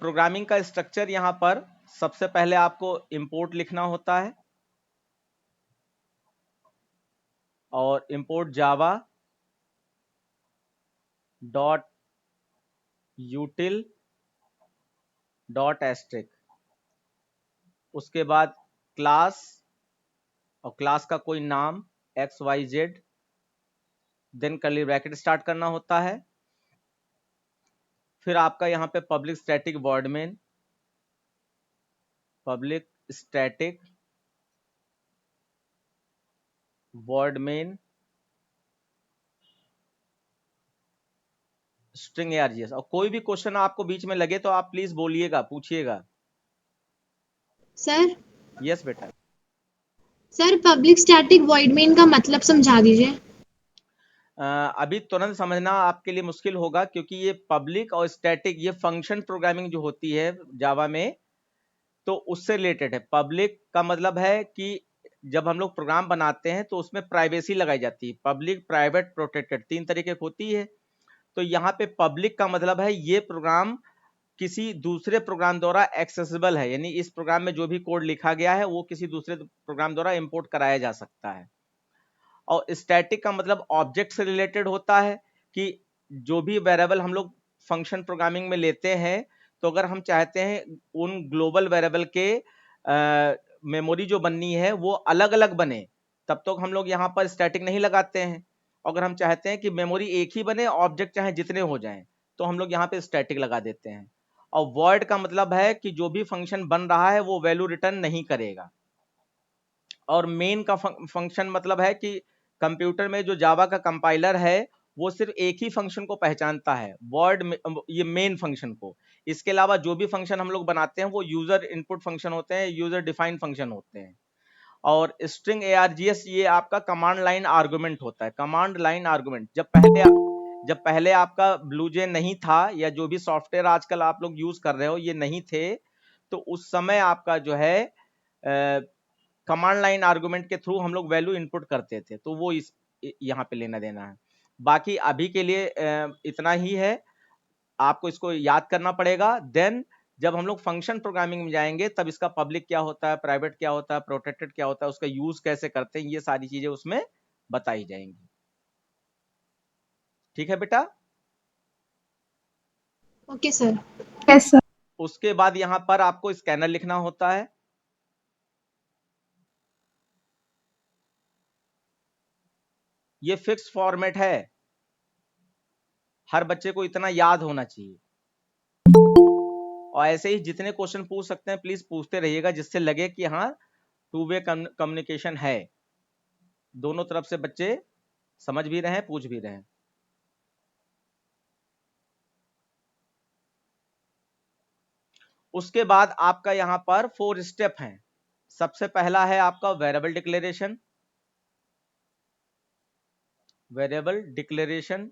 Programming का structure यहाँ पर सबसे पहले आपको इंपोर्ट लिखना होता है और import Java dot util dot asterisk, उसके बाद क्लास और क्लास का कोई नाम XYZ, then curly bracket start करना होता है। फिर आपका यहाँ पे public static void main, public static void main string ARGS। और कोई भी क्वेश्चन आपको बीच में लगे तो आप प्लीज बोलिएगा, पूछिएगा। सर यस बेटा। Sir public static void main का मतलब समझा दीजिए। अभी तुरंत समझना आपके लिए मुश्किल होगा, क्योंकि ये पब्लिक और स्टैटिक ये फंक्शन प्रोग्रामिंग जो होती है जावा में, तो उससे रिलेटेड है। पब्लिक का मतलब है कि जब हम लोग प्रोग्राम बनाते हैं तो उसमें प्राइवेसी लगाई जाती है, पब्लिक, प्राइवेट, प्रोटेक्टेड, 3 तरीके की होती है। तो यहाँ पे पब्लिक का मतलब है ये प्रोग्राम किसी दूसरे प्रोग्राम द्वारा एक्सेसिबल है, यानी इस प्रोग्राम में जो भी कोड लिखा गया है वो किसी दूसरे प्रोग्राम द्वारा इंपोर्ट कराया जा सकता है। और स्टैटिक का मतलब ऑब्जेक्ट से रिलेटेड होता है, कि जो भी वेरिएबल हम लोग फंक्शन प्रोग्रामिंग में लेते हैं, तो अगर हम चाहते हैं उन ग्लोबल वेरिएबल के मेमोरी जो बननी है वो अलग अलग बने, तब तो हम लोग यहाँ पर स्टैटिक नहीं लगाते हैं। अगर हम चाहते हैं कि मेमोरी एक ही बने, ऑब्जेक्ट चाहे जितने हो जाएं, तो हम लोग यहाँ पे स्टैटिक लगा देते हैं। और वॉइड का मतलब है कि जो भी फंक्शन बन रहा है वो वैल्यू रिटर्न नहीं करेगा। और मेन का फंक्शन मतलब है कि कंप्यूटर में जो जावा का कंपाइलर है वो सिर्फ एक ही फंक्शन को पहचानता है, वर्ड ये मेन फंक्शन को। इसके अलावा जो भी फंक्शन हम लोग बनाते हैं वो यूजर इनपुट फंक्शन होते हैं, यूजर डिफाइंड फंक्शन होते हैं। और स्ट्रिंग ARGS ये आपका कमांड लाइन आर्गुमेंट होता है। कमांड लाइन आर्गुमेंट जब पहले आपका ब्लूजेन नहीं था, या जो भी सॉफ्टवेयर आजकल आप लोग यूज कर रहे हो ये नहीं थे, तो उस समय आपका जो है कमांड लाइन आर्गुमेंट के थ्रू हम लोग वैल्यू इनपुट करते थे, तो वो इस यहाँ पे लेना देना है। बाकी अभी के लिए इतना ही है, आपको इसको याद करना पड़ेगा। देन जब हम लोग फंक्शन प्रोग्रामिंग में जाएंगे तब इसका पब्लिक क्या होता है, प्राइवेट क्या होता है, प्रोटेक्टेड क्या होता है, उसका यूज कैसे करते हैं, ये सारी चीजें उसमें बताई जाएंगी। ठीक है बेटा। Okay sir. Yes sir. उसके बाद यहाँ पर आपको स्कैनर लिखना होता है। ये फिक्स फॉर्मेट है, हर बच्चे को इतना याद होना चाहिए। और ऐसे ही जितने क्वेश्चन पूछ सकते हैं प्लीज पूछते रहिएगा, जिससे लगे कि हाँ टू वे कम्युनिकेशन है, दोनों तरफ से बच्चे समझ भी रहे हैं, पूछ भी रहे हैं। उसके बाद आपका यहाँ पर 4 स्टेप हैं। सबसे पहला है आपका वेरिएबल डिक्लेरेशन। वेरिएबल डिक्लेरेशन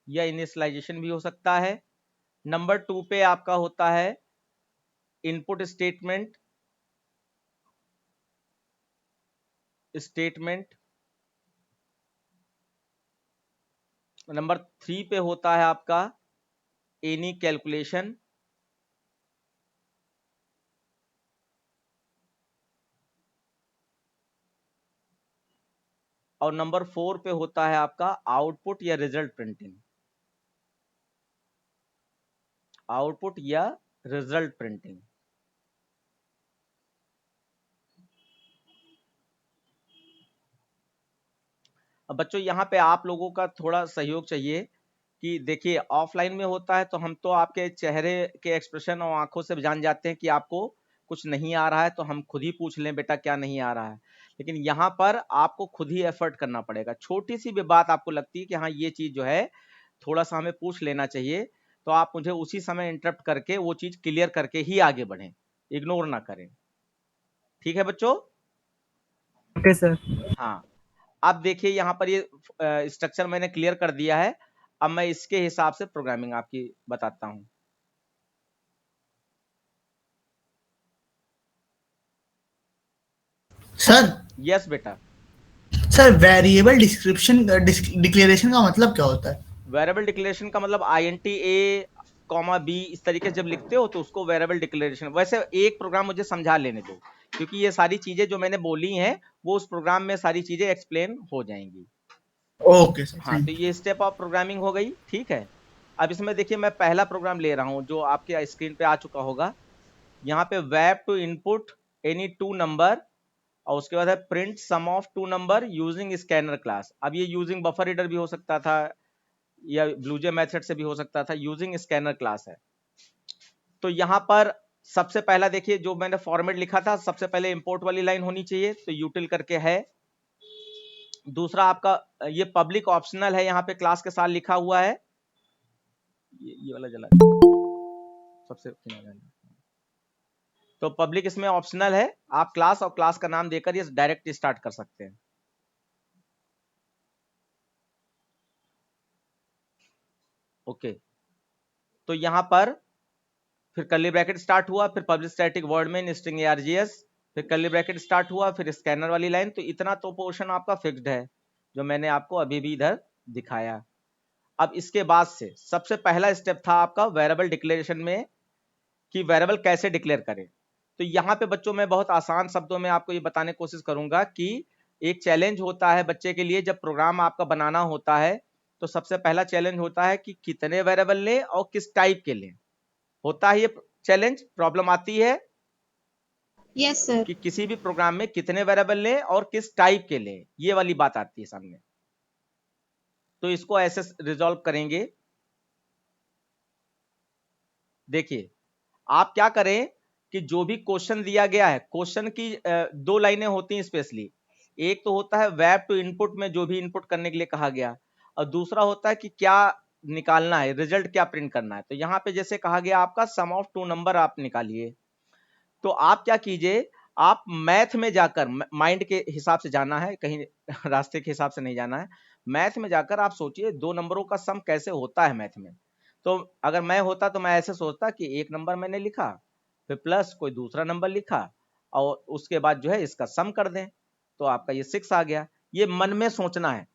या इनिशियलाइजेशन भी हो सकता है। नंबर 2 पे आपका होता है इनपुट स्टेटमेंट। नंबर 3 पे होता है आपका एनी कैलकुलेशन। और नंबर 4 पे होता है आपका आउटपुट या रिजल्ट प्रिंटिंग। आउटपुट या रिजल्ट प्रिंटिंग। अब बच्चों यहाँ पे आप लोगों का थोड़ा सहयोग चाहिए, कि देखिए ऑफलाइन में होता है तो हम तो आपके चेहरे के एक्सप्रेशन और आंखों से जान जाते हैं कि आपको कुछ नहीं आ रहा है, तो हम खुद ही पूछ लें बेटा क्या नहीं आ रहा है। लेकिन यहाँ पर आपको खुद ही एफर्ट करना पड़ेगा। छोटी सी भी बात आपको लगती है कि हाँ ये चीज जो है थोड़ा सा हमें पूछ लेना चाहिए, तो आप मुझे उसी समय इंटरप्ट करके वो चीज क्लियर करके ही आगे बढ़ें, इग्नोर ना करें। ठीक है बच्चों। Okay sir. हाँ, अब देखिए यहाँ पर ये स्ट्रक्चर मैंने क्लियर कर दिया है। अब मैं इसके हिसाब से प्रोग्रामिंग आपकी बताता हूं। सर यस बेटा। सर वेरिएबल डिस्क्रिप्शन डिक्लेरेशन का मतलब क्या होता है? वेरिएबल डिक्लेरेशन का मतलब INT A, B इस तरीके से जब लिखते हो तो उसको वेरिएबल डिक्लेरेशन। वैसे एक प्रोग्राम मुझे समझा लेने दो, क्योंकि ये सारी चीजें जो मैंने बोली हैं वो उस प्रोग्राम में सारी चीजें एक्सप्लेन हो जाएंगी। ओके सर, हाँ, तो ये स्टेप ऑफ प्रोग्रामिंग हो गई, ठीक है। अब इसमें देखिए मैं पहला प्रोग्राम ले रहा हूँ जो आपके स्क्रीन पे आ चुका होगा। यहाँ पे web to input any two number, और उसके बाद है print sum of two number using scanner class. अब ये यूजिंग बफर रीडर भी हो सकता था या ब्लूजे मेथड से भी हो सकता था, यूजिंग स्कैनर क्लास है। तो यहाँ पर सबसे पहला देखिए जो मैंने फॉर्मेट लिखा था, सबसे पहले इंपोर्ट वाली लाइन होनी चाहिए, तो यूटिल करके है। दूसरा आपका ये पब्लिक ऑप्शनल है, यहाँ पे क्लास के साथ लिखा हुआ है, ये वाला जला सबसे किनारे। तो पब्लिक इसमें ऑप्शनल है, आप क्लास और क्लास का नाम देकर ये डायरेक्ट स्टार्ट कर सकते हैं। ओके, तो यहां पर फिर कर्ली ब्रैकेट स्टार्ट हुआ, फिर पब्लिक स्टैटिक वर्ड में स्ट्रिंग args, फिर कर्ली ब्रैकेट स्टार्ट हुआ, फिर स्कैनर वाली लाइन। तो इतना तो पोर्शन आपका फिक्स्ड है जो मैंने आपको अभी भी इधर दिखाया। अब इसके बाद से सबसे पहला स्टेप था आपका वेरिएबल डिक्लेरेशन में कि वेरिएबल कैसे डिक्लेयर करें। तो यहाँ पे बच्चों मैं बहुत आसान शब्दों में आपको ये बताने की कोशिश करूंगा कि एक चैलेंज होता है बच्चे के लिए जब प्रोग्राम आपका बनाना होता है, तो सबसे पहला चैलेंज होता है कि कितने वेरिएबल लें और किस टाइप के लें। होता है ये चैलेंज, प्रॉब्लम आती है यस सर। कि किसी भी प्रोग्राम में कितने वेरिएबल लें और किस टाइप के लें, ये वाली बात आती है सामने। तो इसको ऐसे रिजॉल्व करेंगे। देखिए आप क्या करें कि जो भी क्वेश्चन दिया गया है, क्वेश्चन की दो लाइनें होती हैं स्पेशली। एक तो होता है वेब टू इनपुट में जो भी इनपुट करने के लिए कहा गया, और दूसरा होता है कि क्या निकालना है, रिजल्ट क्या प्रिंट करना है। तो यहाँ पे जैसे कहा गया आपका सम ऑफ टू नंबर आप निकालिए, तो आप क्या कीजिए, आप मैथ में जाकर, माइंड के हिसाब से जाना है, कहीं रास्ते के हिसाब से नहीं जाना है। मैथ में जाकर आप सोचिए दो नंबरों का सम कैसे होता है मैथ में। तो अगर मैं होता तो मैं ऐसे सोचता कि एक नंबर मैंने लिखा, फिर प्लस कोई दूसरा नंबर लिखा, और उसके बाद जो है इसका सम कर दें, तो आपका ये 6 आ गया। ये मन में सोचना है।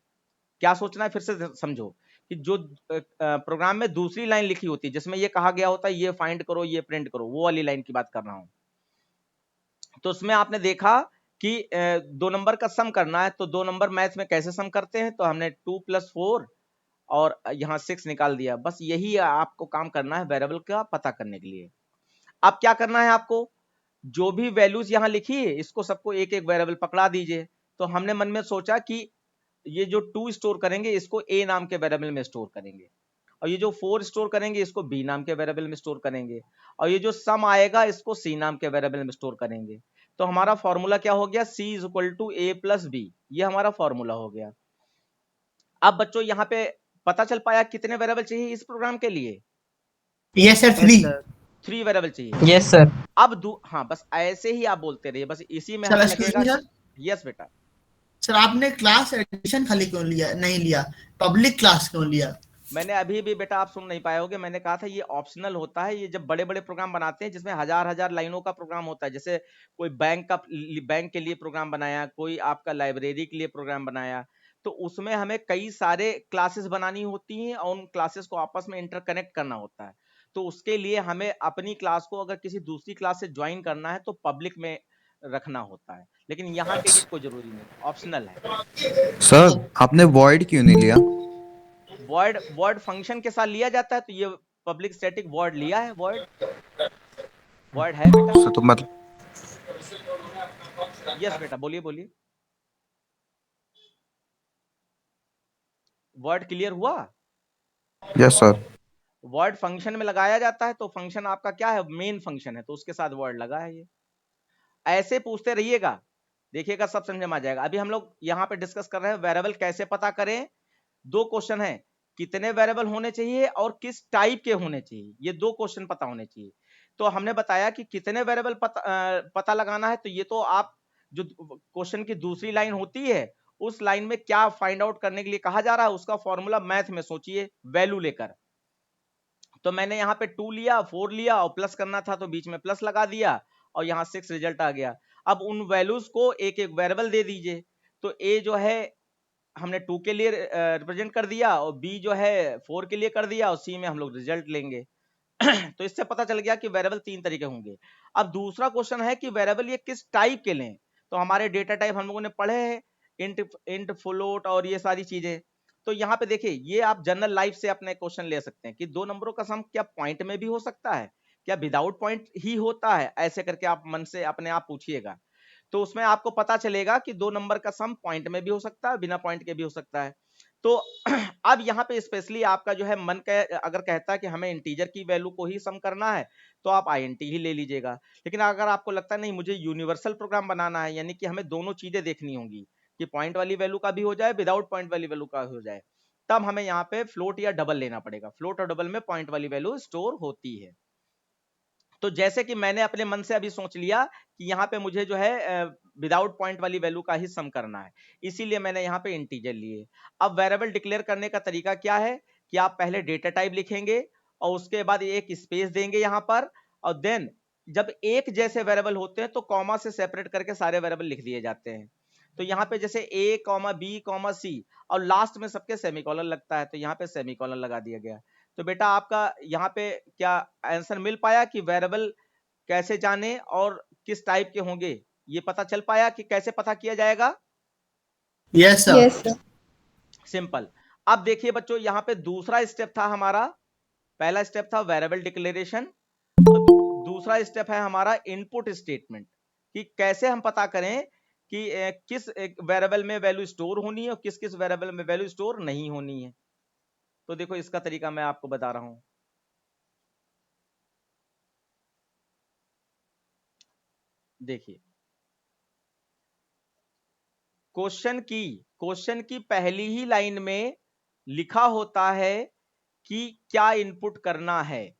क्या सोचना है फिर से समझो कि जो प्रोग्राम में दूसरी लाइन लिखी होती है जिसमें ये कहा गया होता है ये फाइंड करो ये प्रिंट करो, वो वाली लाइन की बात कर रहा हूं। तो उसमें आपने देखा कि दो नंबर का सम करना है, तो दो नंबर मैथ में कैसे सम करते हैं, तो हमने 2 + 4 और यहाँ 6 निकाल दिया। बस यही आपको काम करना है वेरिएबल का पता करने के लिए। अब क्या करना है आपको, जो भी वैल्यूज यहाँ लिखी है इसको सबको एक एक वेरिएबल पकड़ा दीजिए। तो हमने मन में सोचा कि ये जो 2 स्टोर करेंगे इसको A नाम के वेरिएबल में स्टोर करेंगे, और ये जो 4 स्टोर करेंगे इसको B नाम के वेरिएबल में स्टोर करेंगे, और ये जो सम आएगा इसको C नाम के वेरिएबल में स्टोर करेंगे। तो हमारा फॉर्मूला क्या हो गया, C = A + B, ये हमारा फॉर्मूला हो गया। अब बच्चों यहाँ पे पता चल पाया कितने वेरिएबल चाहिए इस प्रोग्राम के लिए? यस सर, 3 वेरिएबल चाहिए। Yes sir. अब हाँ बस ऐसे ही आप बोलते रहिए, बस इसी में हमें लगेगा। यस बेटा। सर आपने क्लास एडिशन खाली क्यों लिया, नहीं लिया पब्लिक क्लास क्यों लिया? मैंने अभी भी बेटा आप सुन नहीं पाए होगे, मैंने कहा था ये ऑप्शनल होता है। ये जब बड़े बड़े प्रोग्राम बनाते हैं जिसमें हजार हजार लाइनों का प्रोग्राम होता है, जैसे कोई बैंक के लिए प्रोग्राम बनाया, कोई आपका लाइब्रेरी के लिए प्रोग्राम बनाया, तो उसमें हमें कई सारे क्लासेस बनानी होती हैं और उन क्लासेस को आपस में इंटरकनेक्ट करना होता है। तो उसके लिए हमें अपनी क्लास को अगर किसी दूसरी क्लास से ज्वाइन करना है तो पब्लिक में रखना होता है, लेकिन यहाँ के लिए कोई जरूरी नहीं, ऑप्शनल है। सर आपने वॉइड क्यों नहीं लिया? वर्ड फंक्शन के साथ लिया जाता है, तो ये पब्लिक स्टैटिक वर्ड लिया है, वर्ड है बेटा। सर तो मतलब यस बेटा, बोलिए बोलिए। वर्ड क्लियर हुआ? Yes sir. वर्ड फंक्शन में लगाया जाता है, तो फंक्शन आपका क्या है, मेन फंक्शन है, तो उसके साथ वर्ड लगा है। ये ऐसे पूछते रहिएगा, देखिएगा सब समझ में आ जाएगा। अभी हम लोग यहाँ पे डिस्कस कर रहे हैं वेरिएबल कैसे पता करें। दो क्वेश्चन है, कितने वेरिएबल होने चाहिए और किस टाइप के होने चाहिए, ये दो क्वेश्चन पता होने चाहिए। तो हमने बताया कि कितने वेरिएबल पता लगाना है, तो ये तो आप जो क्वेश्चन की दूसरी लाइन होती है उस लाइन में क्या फाइंड आउट करने के लिए कहा जा रहा है उसका फॉर्मूला मैथ में सोचिए वैल्यू लेकर। तो मैंने यहाँ पे 2 लिया, 4 लिया और प्लस करना था तो बीच में प्लस लगा दिया और यहाँ 6 रिजल्ट आ गया। अब उन वैल्यूज को एक एक वेरिएबल दे दीजिए। तो ए जो है हमने 2 के लिए रिप्रेजेंट कर दिया और बी जो है 4 के लिए कर दिया और सी में हम लोग रिजल्ट लेंगे। तो इससे पता चल गया कि वेरिएबल 3 तरीके होंगे। अब दूसरा क्वेश्चन है कि वेरिएबल ये किस टाइप के लें। तो हमारे डेटा टाइप हम लोगों ने पढ़े हैं, इंट फ्लोट और ये सारी चीजें। तो यहाँ पे देखिए, ये आप जनरल लाइफ से अपने क्वेश्चन ले सकते हैं कि 2 नंबरों का सम क्या पॉइंट में भी हो सकता है, क्या विदाउट पॉइंट ही होता है, ऐसे करके आप मन से अपने आप पूछिएगा। तो उसमें आपको पता चलेगा कि 2 नंबर का सम पॉइंट में भी हो सकता है, बिना पॉइंट के भी हो सकता है। तो अब यहाँ पे स्पेशली आपका जो है मन अगर कहता है कि हमें इंटीजर की वैल्यू को ही सम करना है तो आप INT ही ले लीजिएगा। लेकिन अगर आपको लगता है नहीं मुझे यूनिवर्सल प्रोग्राम बनाना है, यानी कि हमें दोनों चीजें देखनी होंगी कि पॉइंट वाली वैल्यू का भी हो जाए, विदाउट पॉइंट वाली वैल्यू का हो जाए, तब हमें यहाँ पे फ्लोट या डबल लेना पड़ेगा। फ्लोट और डबल में पॉइंट वाली वैल्यू स्टोर होती है। तो जैसे कि मैंने अपने मन से अभी सोच लिया कि यहाँ पे मुझे जो है विदाउट पॉइंट वाली वैल्यू का ही सम करना है, इसीलिए मैंने यहाँ पे इंटीजर लिए। अब वेरिएबल डिक्लेयर करने का तरीका क्या है कि आप पहले डेटा टाइप लिखेंगे और उसके बाद एक स्पेस देंगे यहाँ पर, और देन जब एक जैसे वेरिएबल होते हैं तो कॉमा से सेपरेट करके सारे वेरिएबल लिख दिए जाते हैं। तो यहाँ पे जैसे A, B, C और लास्ट में सबके सेमीकोलन लगता है, तो यहाँ पे सेमीकोलन लगा दिया गया। तो बेटा आपका यहाँ पे क्या आंसर मिल पाया कि वेरिएबल कैसे जाने और किस टाइप के होंगे, ये पता चल पाया कि कैसे पता किया जाएगा? Yes sir. Yes sir. Simple. अब देखिए बच्चों, यहाँ पे दूसरा स्टेप था हमारा, पहला स्टेप था वेरिएबल डिक्लेरेशन, दूसरा स्टेप है हमारा इनपुट स्टेटमेंट, कि कैसे हम पता करें कि किस वेरिएबल में वैल्यू स्टोर होनी है और किस किस वेरिएबल में वैल्यू स्टोर नहीं होनी है। तो देखो इसका तरीका मैं आपको बता रहा हूं। देखिए, क्वेश्चन की पहली ही लाइन में लिखा होता है कि क्या इनपुट करना है।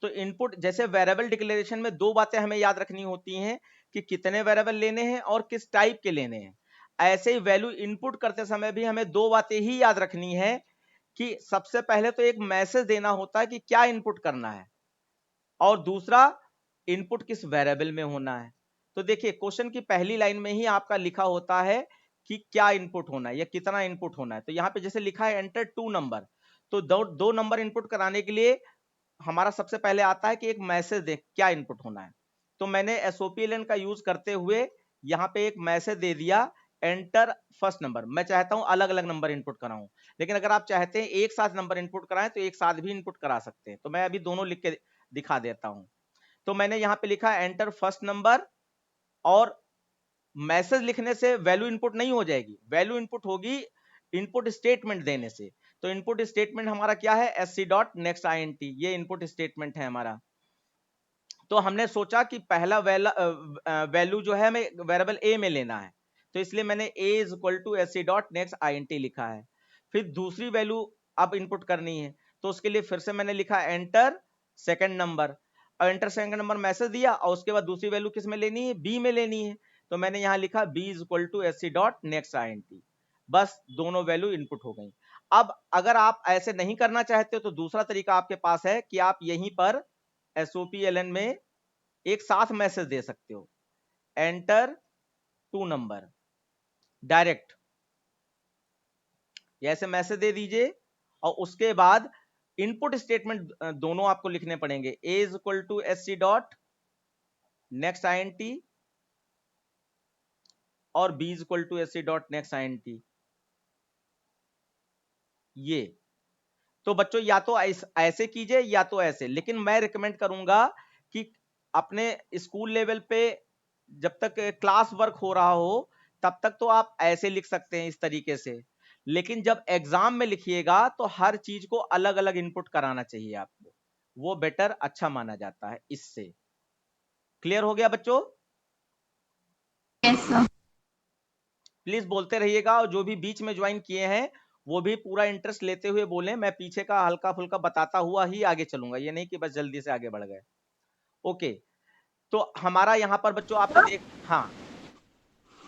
तो इनपुट जैसे वेरिएबल डिक्लेरेशन में 2 बातें हमें याद रखनी होती हैं कि कितने वेरिएबल लेने हैं और किस टाइप के लेने हैं। ऐसे ही वैल्यू इनपुट करते समय भी हमें 2 बातें ही याद रखनी है कि सबसे पहले तो एक मैसेज देना होता है कि क्या इनपुट करना है, और दूसरा इनपुट किस वेरिएबल में होना है। तो देखिए, क्वेश्चन की पहली लाइन में ही आपका लिखा होता है कि क्या इनपुट होना है या कितना इनपुट होना है। तो यहाँ पे जैसे लिखा है एंटर 2 नंबर, तो 2 नंबर इनपुट कराने के लिए हमारा सबसे पहले आता है कि एक मैसेज दे क्या इनपुट होना है। तो मैंने SOPLN का यूज करते हुए यहाँ पे एक मैसेज दे दिया, एंटर फर्स्ट नंबर। मैं चाहता हूं अलग अलग नंबर इनपुट कराऊं, लेकिन अगर आप चाहते हैं एक साथ नंबर इनपुट कराएं तो एक साथ भी इनपुट करा सकते हैं। तो मैं अभी दोनों लिख के दिखा देता हूं। तो मैंने यहाँ पे लिखा एंटर फर्स्ट नंबर, और मैसेज लिखने से वैल्यू इनपुट नहीं हो जाएगी, वैल्यू इनपुट होगी इनपुट स्टेटमेंट देने से। तो इनपुट स्टेटमेंट हमारा क्या है, sc.nextInt, ये इनपुट स्टेटमेंट है हमारा। तो हमने सोचा कि पहला वैल्यू जो है हमें वेरिएबल A में लेना है, तो इसलिए मैंने A is equal to sc.nextInt लिखा है। फिर दूसरी वैल्यू अब इनपुट करनी है, तो उसके लिए फिर से मैंने लिखा एंटर सेकंड नंबर, और एंटर सेकंड नंबर मैसेज दिया, और उसके बाद दूसरी वैल्यू किस में लेनी है, B में लेनी है। तो मैंने यहाँ लिखा B is equal to sc.nextInt। बस दोनों वैल्यू इनपुट हो गई। अब अगर आप ऐसे नहीं करना चाहते हो तो दूसरा तरीका आपके पास है कि आप यहीं पर SOPLN में एक साथ मैसेज दे सकते हो, एंटर 2 नंबर डायरेक्ट, ऐसे मैसेज दे दीजिए, और उसके बाद इनपुट स्टेटमेंट दोनों आपको लिखने पड़ेंगे, A is equal to sc.nextInt और B is equal to sc.nextInt। ये तो बच्चों या तो ऐसे कीजिए या तो ऐसे, लेकिन मैं रिकमेंड करूंगा कि अपने स्कूल लेवल पे जब तक क्लास वर्क हो रहा हो तब तक तो आप ऐसे लिख सकते हैं इस तरीके से, लेकिन जब एग्जाम में लिखिएगा तो हर चीज को अलग अलग इनपुट कराना चाहिए आपको, वो बेटर अच्छा माना जाता है। इससे क्लियर हो गया बच्चों? Yes sir. प्लीज बोलते रहिएगा, और जो भी बीच में ज्वाइन किए हैं वो भी पूरा इंटरेस्ट लेते हुए बोलें। मैं पीछे का हल्का फुल्का बताता हुआ ही आगे चलूंगा, ये नहीं कि बस जल्दी से आगे बढ़ गए। ओके, तो हमारा यहाँ पर बच्चों आपने देख, हाँ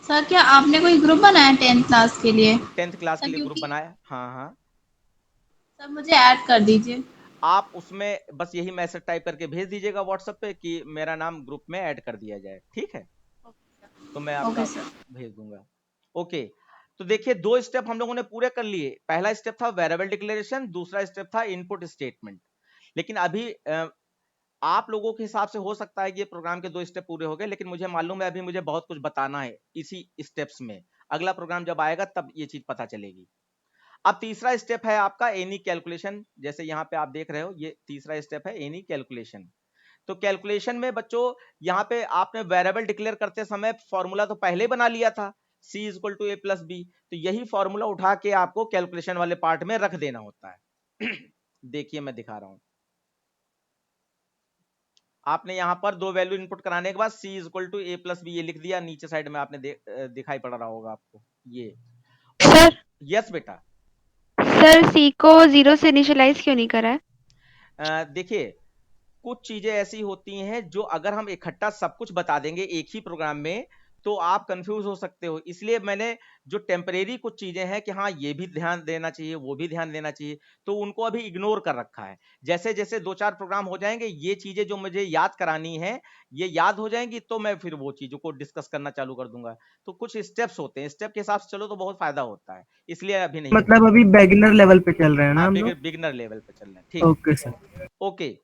सर क्या आपने कोई ग्रुप बनाया 10th क्लास के लिए? 10th क्लास के लिए ग्रुप क्योंकि बनाया, हाँ हाँ। सर मुझे ऐड कर दीजिए। आप उसमें बस यही मैसेज टाइप करके भेज दीजिएगा व्हाट्सएप पे कि मेरा नाम ग्रुप में ऐड कर दिया जाए, ठीक है? तो मैं आपका भेज दूंगा। ओके, तो देखिए 2 स्टेप हम लोगों ने पूरे कर लिए। पहला स्टेप था वेरिएबल डिक्लेरेशन, दूसरा स्टेप था इनपुट स्टेटमेंट। लेकिन अभी आप लोगों के हिसाब से हो सकता है कि ये प्रोग्राम के 2 स्टेप पूरे हो गए, लेकिन मुझे मालूम है अभी मुझे बहुत कुछ बताना है इसी स्टेप्स में। अगला प्रोग्राम जब आएगा तब ये चीज पता चलेगी। अब तीसरा स्टेप है आपका एनी कैलकुलेशन। जैसे यहाँ पे आप देख रहे हो, ये तीसरा स्टेप है एनी कैलकुलेशन। तो कैलकुलेशन में बच्चों यहाँ पे आपने वेरिएबल डिक्लेयर करते समय फॉर्मूला तो पहले बना लिया था, c equal to a plus b. तो यही फॉर्मूला उठा के आपको कैलकुलेशन वाले पार्ट में रख देना होता है। देखिए मैं दिखा रहा हूं। आपने यहाँ पर 2 वैल्यू इनपुट कराने के बाद c equal to a plus b ये लिख दिया। नीचे साइड में आपने दिखाई पड़ रहा होगा आपको ये। सर यस बेटा। सर सी को 0 से इनिशियलाइज क्यों नहीं करा है? देखिए कुछ चीजें ऐसी होती हैं जो अगर हम इकट्ठा सब कुछ बता देंगे एक ही प्रोग्राम में तो आप कंफ्यूज हो सकते हो। इसलिए मैंने जो टेम्परेरी कुछ चीजें हैं कि हाँ ये भी ध्यान देना चाहिए, वो भी ध्यान देना चाहिए, तो उनको अभी इग्नोर कर रखा है। जैसे जैसे 2-4 प्रोग्राम हो जाएंगे, ये चीजें जो मुझे याद करानी है ये याद हो जाएंगी, तो मैं फिर वो चीजों को डिस्कस करना चालू कर दूंगा। तो कुछ स्टेप्स होते हैं, स्टेप के हिसाब से चलो तो बहुत फायदा होता है, इसलिए अभी नहीं। मतलब अभी बिगिनर लेवल पे चल रहे हैं ना हम लोग? बिगिनर लेवल पे चल रहे हैं। ठीक, ओके सर। ओके।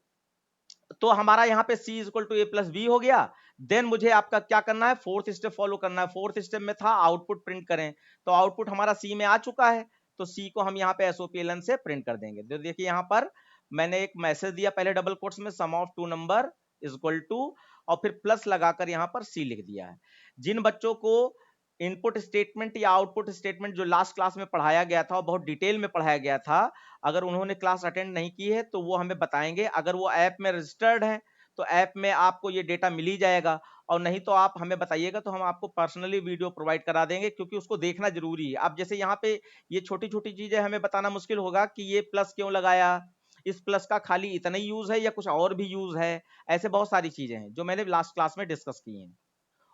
तो हमारा यहाँ पे c equal to a plus B हो गया। देन मुझे आपका क्या करना है, फोर्थ स्टेप फॉलो करना है। फोर्थ स्टेप में था आउटपुट प्रिंट करें, तो आउटपुट हमारा c में आ चुका है, तो c को हम यहाँ पे SOPLN से प्रिंट कर देंगे। तो देखिए यहाँ पर मैंने एक मैसेज दिया पहले डबल कोट्स में, सम ऑफ 2 नंबर इक्वल टू, और फिर प्लस लगाकर यहाँ पर c लिख दिया है। जिन बच्चों को इनपुट स्टेटमेंट या आउटपुट स्टेटमेंट जो लास्ट क्लास में पढ़ाया गया था और बहुत डिटेल में पढ़ाया गया था, अगर उन्होंने क्लास अटेंड नहीं की है तो वो हमें बताएंगे। अगर वो ऐप में रजिस्टर्ड है तो ऐप में आपको ये डेटा मिल ही जाएगा, और नहीं तो आप हमें बताइएगा तो हम आपको पर्सनली वीडियो प्रोवाइड करा देंगे, क्योंकि उसको देखना जरूरी है। अब जैसे यहाँ पे ये छोटी छोटी चीजें हमें बताना मुश्किल होगा कि ये प्लस क्यों लगाया, इस प्लस का खाली इतना ही यूज है या कुछ और भी यूज है। ऐसे बहुत सारी चीजें हैं जो मैंने लास्ट क्लास में डिस्कस की हैं।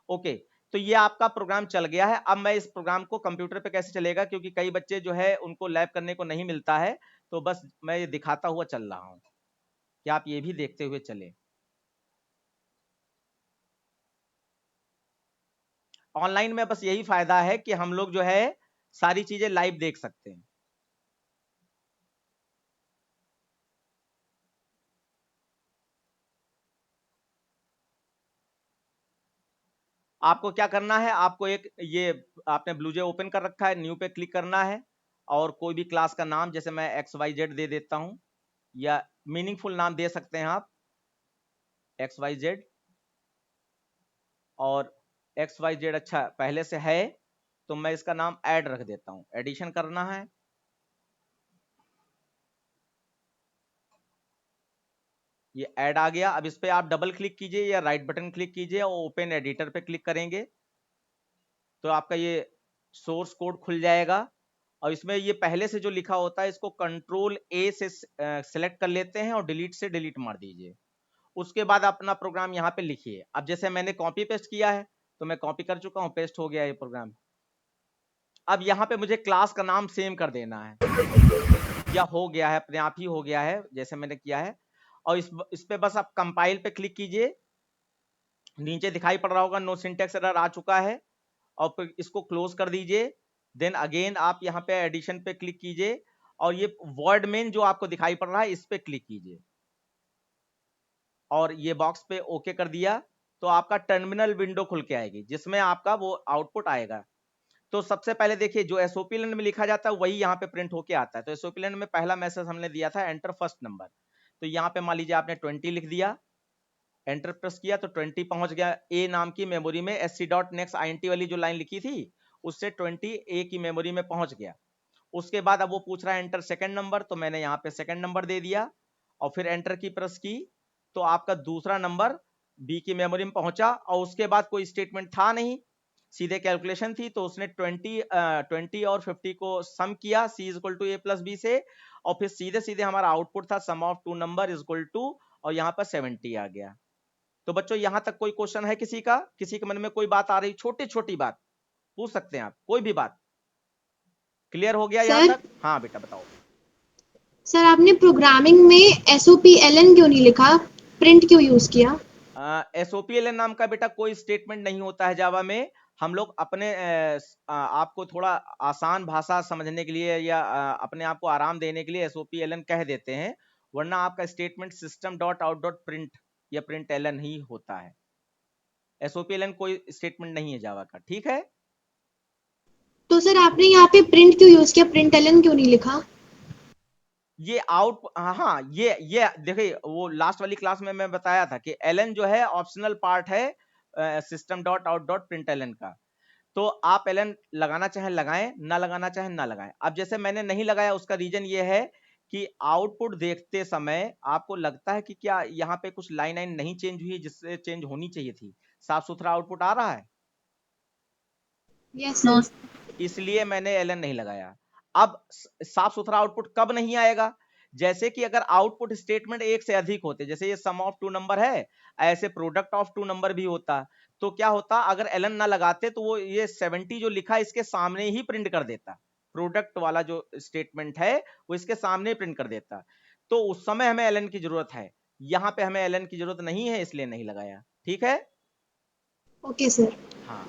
ओके, तो ये आपका प्रोग्राम चल गया है। अब मैं इस प्रोग्राम को कंप्यूटर पे कैसे चलेगा, क्योंकि कई बच्चे जो है उनको लैब करने को नहीं मिलता है, तो बस मैं ये दिखाता हुआ चल रहा हूं कि आप ये भी देखते हुए चले। ऑनलाइन में बस यही फायदा है कि हम लोग जो है सारी चीजें लाइव देख सकते हैं। आपको क्या करना है, आपको एक ये आपने ब्लूजे ओपन कर रखा है, न्यू पे क्लिक करना है, और कोई भी क्लास का नाम, जैसे मैं XYZ दे देता हूं, या मीनिंगफुल नाम दे सकते हैं आप XYZ, और XYZ अच्छा पहले से है तो मैं इसका नाम ऐड रख देता हूं। एडिशन करना है, ये ऐड आ गया। अब इस पे आप डबल क्लिक कीजिए या राइट बटन क्लिक कीजिए और ओपन एडिटर पे क्लिक करेंगे तो आपका ये सोर्स कोड खुल जाएगा। और इसमें ये पहले से जो लिखा होता है इसको कंट्रोल A से सिलेक्ट कर लेते हैं और डिलीट से डिलीट मार दीजिए। उसके बाद अपना प्रोग्राम यहाँ पे लिखिए। अब जैसे मैंने कॉपी पेस्ट किया है तो मैं कॉपी कर चुका हूँ, पेस्ट हो गया ये प्रोग्राम। अब यहाँ पे मुझे क्लास का नाम सेम कर देना है, या हो गया है, अपने आप ही हो गया है जैसे मैंने किया है। और इस पे बस आप कंपाइल पे क्लिक कीजिए, नीचे दिखाई पड़ रहा होगा नो सिंटैक्स एरर आ चुका है, और फिर इसको क्लोज कर दीजिए। देन अगेन आप यहाँ पे एडिशन पे क्लिक कीजिए और ये वर्ड मेन जो आपको दिखाई पड़ रहा है इस पे क्लिक कीजिए, और ये बॉक्स पे ओके कर दिया तो आपका टर्मिनल विंडो खुल के आएगी जिसमें आपका वो आउटपुट आएगा। तो सबसे पहले देखिए जो SOPLN में लिखा जाता है वही यहाँ पे प्रिंट होके आता है। तो SOPLN में पहला मैसेज हमने दिया था एंटर फर्स्ट नंबर, तो यहाँ पे मान लीजिए आपने 20 लिख दिया, एंटर प्रेस किया तो 20 पहुंच गया A नाम की मेमोरी में। sc.next int वाली जो लाइन लिखी थी उससे 20 A की मेमोरी में पहुंच गया। उसके बाद अब वो पूछ रहा है एंटर सेकंड नंबर, तो मैंने यहाँ पे सेकंड नंबर दे दिया और फिर एंटर की प्रेस की तो आपका दूसरा नंबर B की मेमोरी में पहुंचा। और उसके बाद कोई स्टेटमेंट था नहीं, सीधे कैलकुलेशन थी, तो उसने 20 और 50 को सम किया c equal to a plus b से, और फिर सीधे सीधे हमारा आउटपुट था sum of 2 number equal to, और यहाँ पर 70 आ गया। तो बच्चों यहाँ तक कोई क्वेश्चन है किसी का, किसी के मन में कोई बात आ रही, छोटी छोटी बात पूछ सकते हैं आप, कोई भी बात। क्लियर हो गया यहाँ तक? हाँ बेटा बताओ। सर आपने प्रोग्रामिंग में SOPLN क्यों नहीं लिखा, प्रिंट क्यों यूज किया? SOPLN नाम का बेटा कोई स्टेटमेंट नहीं होता है जावा में। हम लोग अपने आपको थोड़ा आसान भाषा समझने के लिए या अपने आप को आराम देने के लिए SOPLN कह देते हैं, वरना आपका statement system dot out dot print या प्रिंट एलन ही होता है। SOPLN कोई स्टेटमेंट नहीं है जावा का, ठीक है। तो सर आपने यहाँ पे प्रिंट क्यों यूज किया, प्रिंट एलन क्यों नहीं लिखा? ये आउट हाँ ये देखिए, वो लास्ट वाली क्लास में मैं बताया था कि एलन जो है ऑप्शनल पार्ट है system dot out dot print ln का। तो आप एलन लगाना चाहे लगाएं, ना लगाना चाहे ना लगाएं। अब जैसे मैंने नहीं लगाया, उसका रीजन ये है कि आउटपुट देखते समय आपको लगता है कि क्या यहाँ पे कुछ लाइन नहीं चेंज हुई जिससे चेंज होनी चाहिए थी, साफ सुथरा आउटपुट आ रहा है। Yes no sir. इसलिए मैंने एलन नहीं लगाया। अब साफ सुथरा आउटपुट कब नहीं आएगा, जैसे कि अगर आउटपुट स्टेटमेंट एक से अधिक होते, जैसे ये सम ऑफ टू नंबर है, ऐसे प्रोडक्ट ऑफ टू नंबर भी होता, तो क्या होता, अगर एलन ना लगाते तो वो ये 70 जो लिखा इसके सामने ही प्रिंट कर देता। प्रोडक्ट वाला जो स्टेटमेंट है वो इसके सामने प्रिंट कर देता। तो उस समय हमें एलन की जरूरत है, यहाँ पे हमें एलन की जरूरत नहीं है, इसलिए नहीं लगाया। ठीक है, ओके सर। हाँ।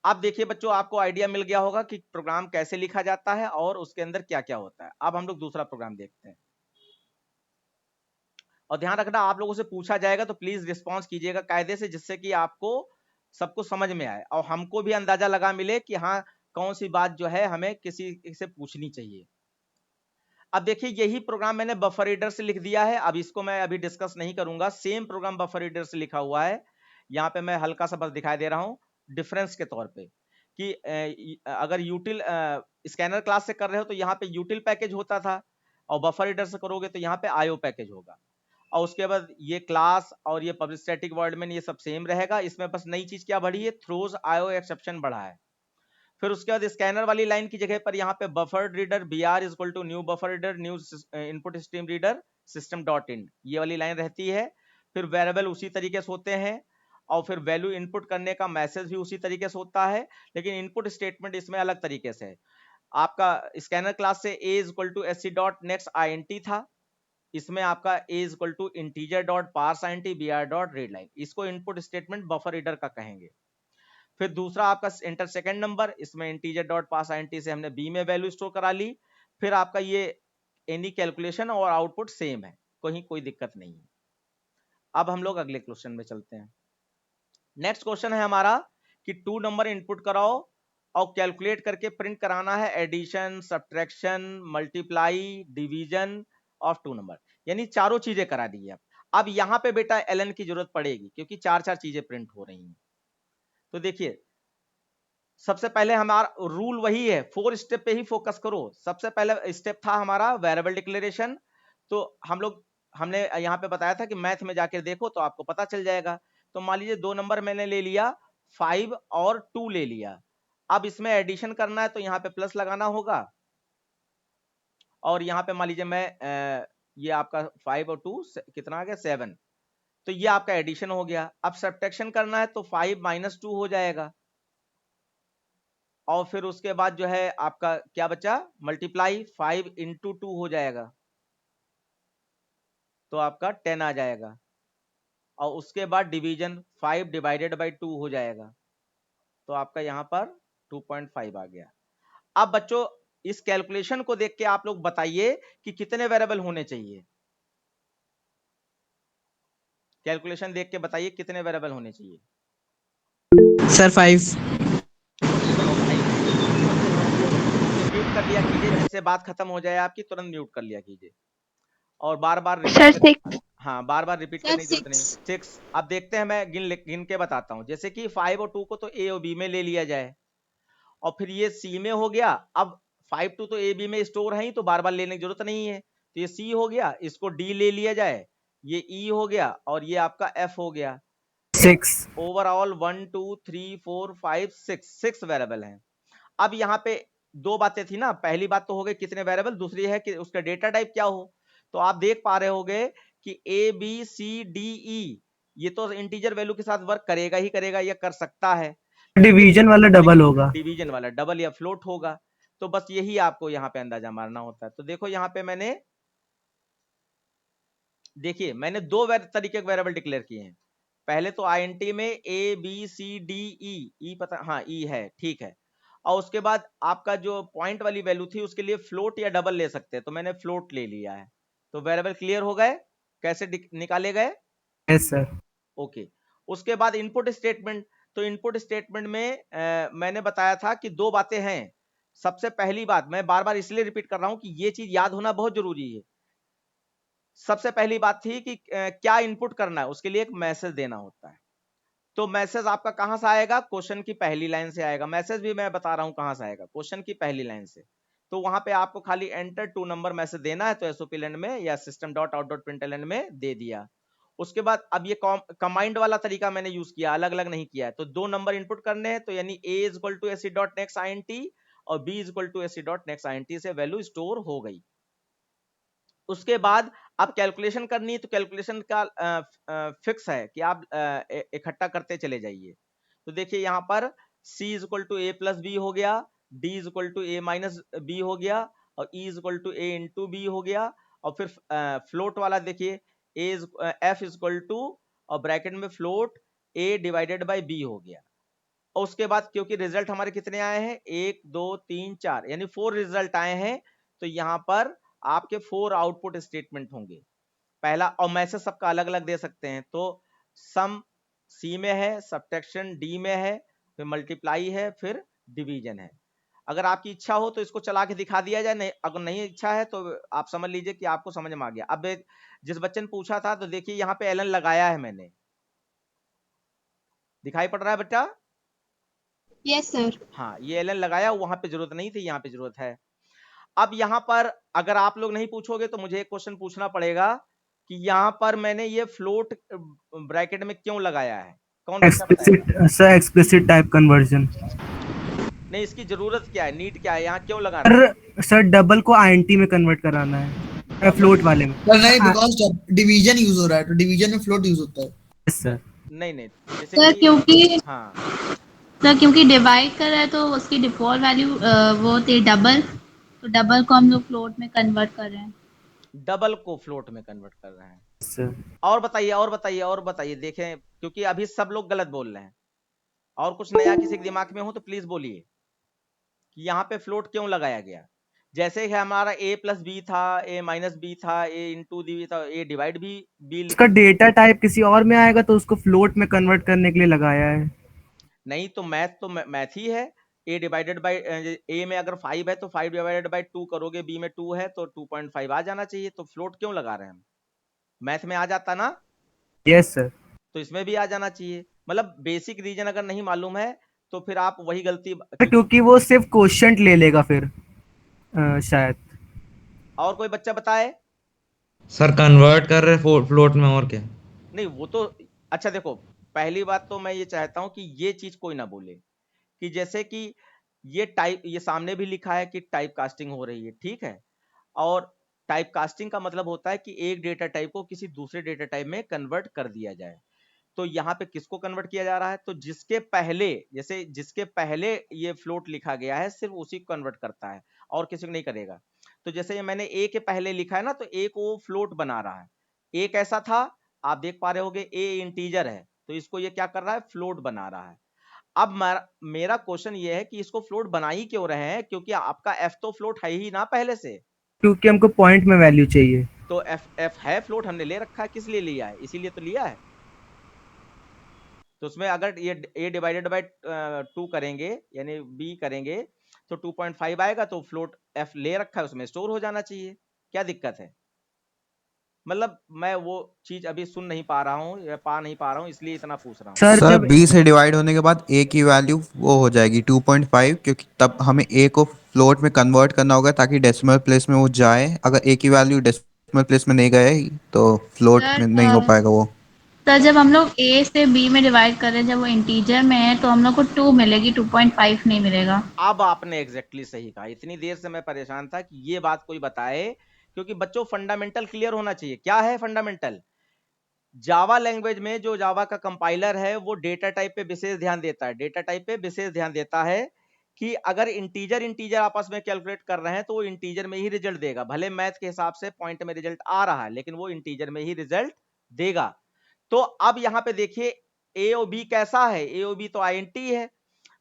अब देखिए बच्चों, आपको आइडिया मिल गया होगा कि प्रोग्राम कैसे लिखा जाता है और उसके अंदर क्या क्या होता है। अब हम लोग दूसरा प्रोग्राम देखते हैं, और ध्यान रखना आप लोगों से पूछा जाएगा तो प्लीज रिस्पॉन्स कीजिएगा कायदे से, जिससे कि आपको सबको समझ में आए और हमको भी अंदाजा लगा मिले कि हाँ कौन सी बात जो है हमें किसी से पूछनी चाहिए। अब देखिए, यही प्रोग्राम मैंने बफर रीडर से लिख दिया है। अब इसको मैं अभी डिस्कस नहीं करूंगा, सेम प्रोग्राम बफर रीडर से लिखा हुआ है। यहाँ पे मैं हल्का सा बस दिखाई दे रहा हूँ डिफरेंस के तौर पे कि अगर यूटिल स्कैनर क्लास से कर रहे हो तो यहाँ पे यूटिल पैकेज होता था, और बफर रीडर से करोगे तो यहाँ पे आईओ पैकेज होगा। और उसके बाद ये क्लास और ये पब्लिक स्टैटिक वर्ड में ये सब सेम रहेगा। इसमें बस नई चीज क्या बढ़ी है, थ्रोज आईओ एक्सेप्शन बढ़ा है। फिर उसके बाद स्कैनर वाली लाइन की जगह पर यहाँ पे buffer reader BR is equal to new buffer reader new input stream reader system dot in, ये वाली लाइन रहती है। फिर वेरिएबल उसी तरीके से होते हैं, और फिर वैल्यू इनपुट करने का मैसेज भी उसी तरीके से होता है, लेकिन इनपुट स्टेटमेंट इसमें अलग तरीके से है। आपका स्कैनर क्लास से a is equal to sc dot next int था, इसमें आपका a is equal to integer dot parse int br dot read line, इसको इनपुट स्टेटमेंट बफर रीडर का कहेंगे। फिर दूसरा आपका एंटर सेकंड नंबर, इसमें इंटीजर डॉट पास int से हमने b में वैल्यू स्टोर करा ली। फिर आपका ये एनी कैलकुलेशन और आउटपुट सेम है, कोई दिक्कत नहीं है। अब हम लोग अगले क्वेश्चन में चलते हैं। नेक्स्ट क्वेश्चन है हमारा कि 2 नंबर इनपुट कराओ और कैलकुलेट करके प्रिंट कराना है addition, subtraction, multiply, division of 2 number, यानी चारों चीजें करा दी है। अब यहाँ पे बेटा एलन की जरूरत पड़ेगी क्योंकि चार चीजें प्रिंट हो रही हैं। तो देखिए, सबसे पहले हमारा रूल वही है, 4 स्टेप पे ही फोकस करो। सबसे पहले स्टेप था हमारा वेरिएबल डिक्लेरेशन। तो हमने यहाँ पे बताया था कि मैथ में जाकर देखो तो आपको पता चल जाएगा। तो मान लीजिए 2 नंबर मैंने ले लिया, 5 और 2 ले लिया। अब इसमें एडिशन करना है तो यहाँ पे प्लस लगाना होगा, और यहाँ पे मान लीजिए मैं ये आपका 5 और 2 कितना आ गया 7, तो ये आपका एडिशन हो गया। अब सब्ट्रैक्शन करना है तो 5 माइनस 2 हो जाएगा, और फिर उसके बाद जो है आपका क्या बचा, मल्टीप्लाई 5 इंटू 2 हो जाएगा, तो आपका 10 आ जाएगा। और उसके बाद डिवीजन 5 डिवाइडेड बाई 2 हो जाएगा, तो आपका यहाँ पर 2.5 आ गया। अब बच्चों इस कैलकुलेशन को देख के आप लोग बताइए कि कितने वेरिएबल होने चाहिए। कैलकुलेशन देख के बताइए कितने वेरिएबल होने चाहिए। सर 5। म्यूट कर लिया कीजिए, जिससे बात खत्म हो जाए आपकी, तुरंत म्यूट कर लिया कीजिए। और बार बार सर 6। हाँ, बार बार रिपीट करने की जरूरत नहीं। 6। अब देखते हैं, मैं गिन के बताता हूं। जैसे कि 5 और 2 को तो A और B में ले लिया जाए, और फिर ये C में हो गया। अब 5 2 तो A B में स्टोर है ही, तो बार बार लेने की जरूरत नहीं है। तो ये C हो गया, इसको D ले लिया जाए, ये E हो गया, और ये आपका F हो गया। 6 ओवरऑल 1 2 3 4 5 6 वेरिएबल हैं। अब यहाँ पे दो बातें थी ना, पहली बात तो हो गई कितने वेरिएबल, दूसरी है कि उसका डेटा टाइप क्या हो। तो आप देख पा रहे होगे कि ABCDE ये तो इंटीजर वैल्यू के साथ वर्क करेगा ही करेगा, या कर सकता है। डिवीजन वाला डबल होगा, डिवीजन वाला डबल या फ्लोट होगा। तो बस यही आपको यहाँ पे अंदाजा मारना होता है। तो देखो यहाँ पे मैंने दो तरीके के वेरिएबल डिक्लेयर किए हैं। पहले तो आईएनटी में A B C D E पता, हाँ ई है, ठीक है। और उसके बाद आपका जो पॉइंट वाली वैल्यू थी उसके लिए फ्लोट या डबल ले सकते हैं, तो मैंने फ्लोट ले लिया है। तो वेरिएबल क्लियर हो गए कैसे निकाले गए? Yes sir. ओके। उसके बाद इनपुट स्टेटमेंट। तो इनपुट स्टेटमेंट में मैंने बताया था कि दो बातें हैं। सबसे पहली बात, मैं बार बार इसलिए रिपीट कर रहा हूं कि ये चीज याद होना बहुत जरूरी है। सबसे पहली बात थी कि क्या इनपुट करना है, उसके लिए एक मैसेज देना होता है। तो मैसेज आपका कहां से आएगा? क्वेश्चन की पहली लाइन से आएगा। मैसेज भी मैं बता रहा हूं कहां से आएगा, क्वेश्चन की पहली लाइन से। तो वहां पे आपको खाली एंटर 2 नंबर मैसेज देना है, तो एसओपीएलएन में या system.out.println में दे दिया। उसके बाद अब ये कमांड वाला तरीका मैंने यूज किया, अलग अलग नहीं किया है। तो 2 नंबर इनपुट करने हैं, तो यानी a is equal to ac.nextint और b is equal to ac.nextint से वैल्यू स्टोर हो गई। उसके बाद आप कैलकुलेशन करनी है, तो कैलकुलेशन का फिक्स है कि आप इकट्ठा करते चले जाइए। तो देखिए यहाँ पर c is equal to a plus B हो गया, d is equal to a minus B हो गया और e is equal to a into B हो गया। और फिर फ्लोट वाला देखिए f इज इक्वल टू और ब्रैकेट में float a divided by b हो गया। और उसके बाद क्योंकि रिजल्ट हमारे कितने आए हैं, 1 2 3 4 यानी 4 रिजल्ट आए हैं, तो यहाँ पर आपके 4 आउटपुट स्टेटमेंट होंगे। पहला, और मैसेज सबका अलग अलग दे सकते हैं। तो सम सी में है, सब्ट्रैक्शन डी में है, फिर मल्टीप्लाई है, फिर डिवीजन है। अगर आपकी इच्छा हो तो इसको चला के दिखा दिया जाए, नहीं अगर नहीं इच्छा है तो आप समझ लीजिए कि आपको समझ में आ गया। अब जिस बच्चे ने पूछा था, तो देखिए यहाँ पे एलन लगाया है मैंने, दिखाई पड़ रहा है बेटा? Yes sir. हाँ, ये एलन लगाया, वहां पे जरूरत नहीं थी, यहाँ पे जरूरत है। अब यहाँ पर अगर आप लोग नहीं पूछोगे तो मुझे एक क्वेश्चन पूछना पड़ेगा कि यहाँ पर मैंने ये फ्लोट ब्रैकेट में क्यों लगाया है? कौन बच्चा बताएगा? Explicit sir, explicit type conversion. नहीं, इसकी जरूरत क्या है, नीड क्या है, यहाँ क्यों लगाना है? सर डबल को आईएनटी में कन्वर्ट कराना है, फ्लोट वाले में। सर नहीं, बिकॉज डिवीजन यूज हो रहा है, तो डिवीजन में फ्लोट यूज होता है। Yes sir. नहीं, जैसे सर क्योंकि हाँ सर क्योंकि डिवाइड कर रहा है तो उसकी डिफॉल्ट वैल्यू वो थी डबल, तो डबल को हम लोग फ्लोट में कन्वर्ट कर रहे हैं। डबल को फ्लोट में कन्वर्ट कर रहे हैं। सर और बताइए, और बताइए, और बताइए, देखें क्योंकि अभी सब लोग गलत बोल रहे हैं। और कुछ नया किसी के दिमाग में हो तो प्लीज बोलिए कि यहाँ पे फ्लोट क्यों लगाया गया। जैसे कि हमारा a प्लस बी था, a माइनस बी था, a इंटू डी था, a डिवाइड भी b उसका डेटा टाइप किसी और में आएगा तो उसको फ्लोट में कन्वर्ट करने के लिए लगाया है। नहीं, तो मैथ ही है। a डिवाइडेड बाय a में अगर 5 है तो 5 डिवाइडेड बाय 2 करोगे, b में 2 है तो 2.5 आ जाना चाहिए। तो फ्लोट क्यों लगा रहे हैं हम? मैथ में आ जाता ना? Yes sir. तो इसमें भी आ जाना चाहिए। मतलब बेसिक रीजन अगर नहीं मालूम है तो फिर आप वही गलती क्योंकि वो सिर्फ क्वोशिएंट ले लेगा फिर शायद। और कोई बच्चा बताए? सर कन्वर्ट कर रहे फ्लोट में, और क्या? नहीं वो तो अच्छा, देखो पहली बात तो मैं ये चाहता हूं कि ये चीज कोई ना बोले कि जैसे कि ये टाइप, ये सामने भी लिखा है कि टाइप कास्टिंग हो रही है, ठीक है। और टाइप कास्टिंग का मतलब होता है कि एक डेटा टाइप को किसी दूसरे डेटा टाइप में कन्वर्ट कर दिया जाए। तो यहाँ पे किसको कन्वर्ट किया जा रहा है? तो जिसके पहले, जैसे जिसके पहले ये फ्लोट लिखा गया है सिर्फ उसी को कन्वर्ट करता है और किसी को नहीं करेगा। तो जैसे ये मैंने ए के पहले लिखा है ना, तो ए को फ्लोट बना रहा है। ए कैसा था आप देख पा रहे होगे, ए इंटीजर है, तो इसको ये क्या कर रहा है, फ्लोट बना रहा है। अब मेरा क्वेश्चन ये है कि इसको फ्लोट बना ही क्यों रहे हैं? क्योंकि आपका एफ तो फ्लोट है ही ना पहले से, क्योंकि हमको पॉइंट में वैल्यू चाहिए। तो एफ है फ्लोट, हमने ले रखा है, किस लिए लिया है? इसीलिए तो लिया है। तो उसमें अगर ये a डिवाइडेड बाय 2 करेंगे यानी b करेंगे तो 2.5 आएगा, तो फ्लोट f ले रखा है उसमें स्टोर हो जाना चाहिए। क्या दिक्कत है? मतलब मैं वो चीज अभी सुन नहीं पा रहा हूँ या पा नहीं पा रहा हूँ, इसलिए इतना पूछ रहा हूँ। सर b से डिवाइड होने के बाद a की वैल्यू वो हो जाएगी 2.5, क्योंकि तब हमें a को फ्लोट में कन्वर्ट करना होगा ताकि डेसिमल प्लेस में वो जाए। अगर a की वैल्यू डेसिमल प्लेस में नहीं गए तो फ्लोट में नहीं हो पाएगा वो। सर जब हम लोग a से b में डिवाइड कर रहे हैं, जब वो इंटीजर में है तो हम लोग को 2 मिलेगी, 2.5 नहीं मिलेगा। अब आपने एग्जैक्टली सही कहा। इतनी देर से मैं परेशान था कि ये बात कोई बताए, क्योंकि बच्चों फंडामेंटल क्लियर होना चाहिए। क्या है फंडामेंटल? जावा लैंग्वेज में जो जावा का कंपाइलर है वो डेटा टाइप पे विशेष ध्यान देता है, डेटा टाइप पे विशेष ध्यान देता है कि अगर इंटीजर आपस में कैलकुलेट कर रहे हैं तो वो इंटीजर में ही रिजल्ट देगा। भले मैथ के हिसाब से पॉइंट में रिजल्ट आ रहा है, लेकिन वो इंटीजर में ही रिजल्ट देगा। तो अब यहाँ पे देखिए ए और बी कैसा है, ए और बी तो आईएनटी है,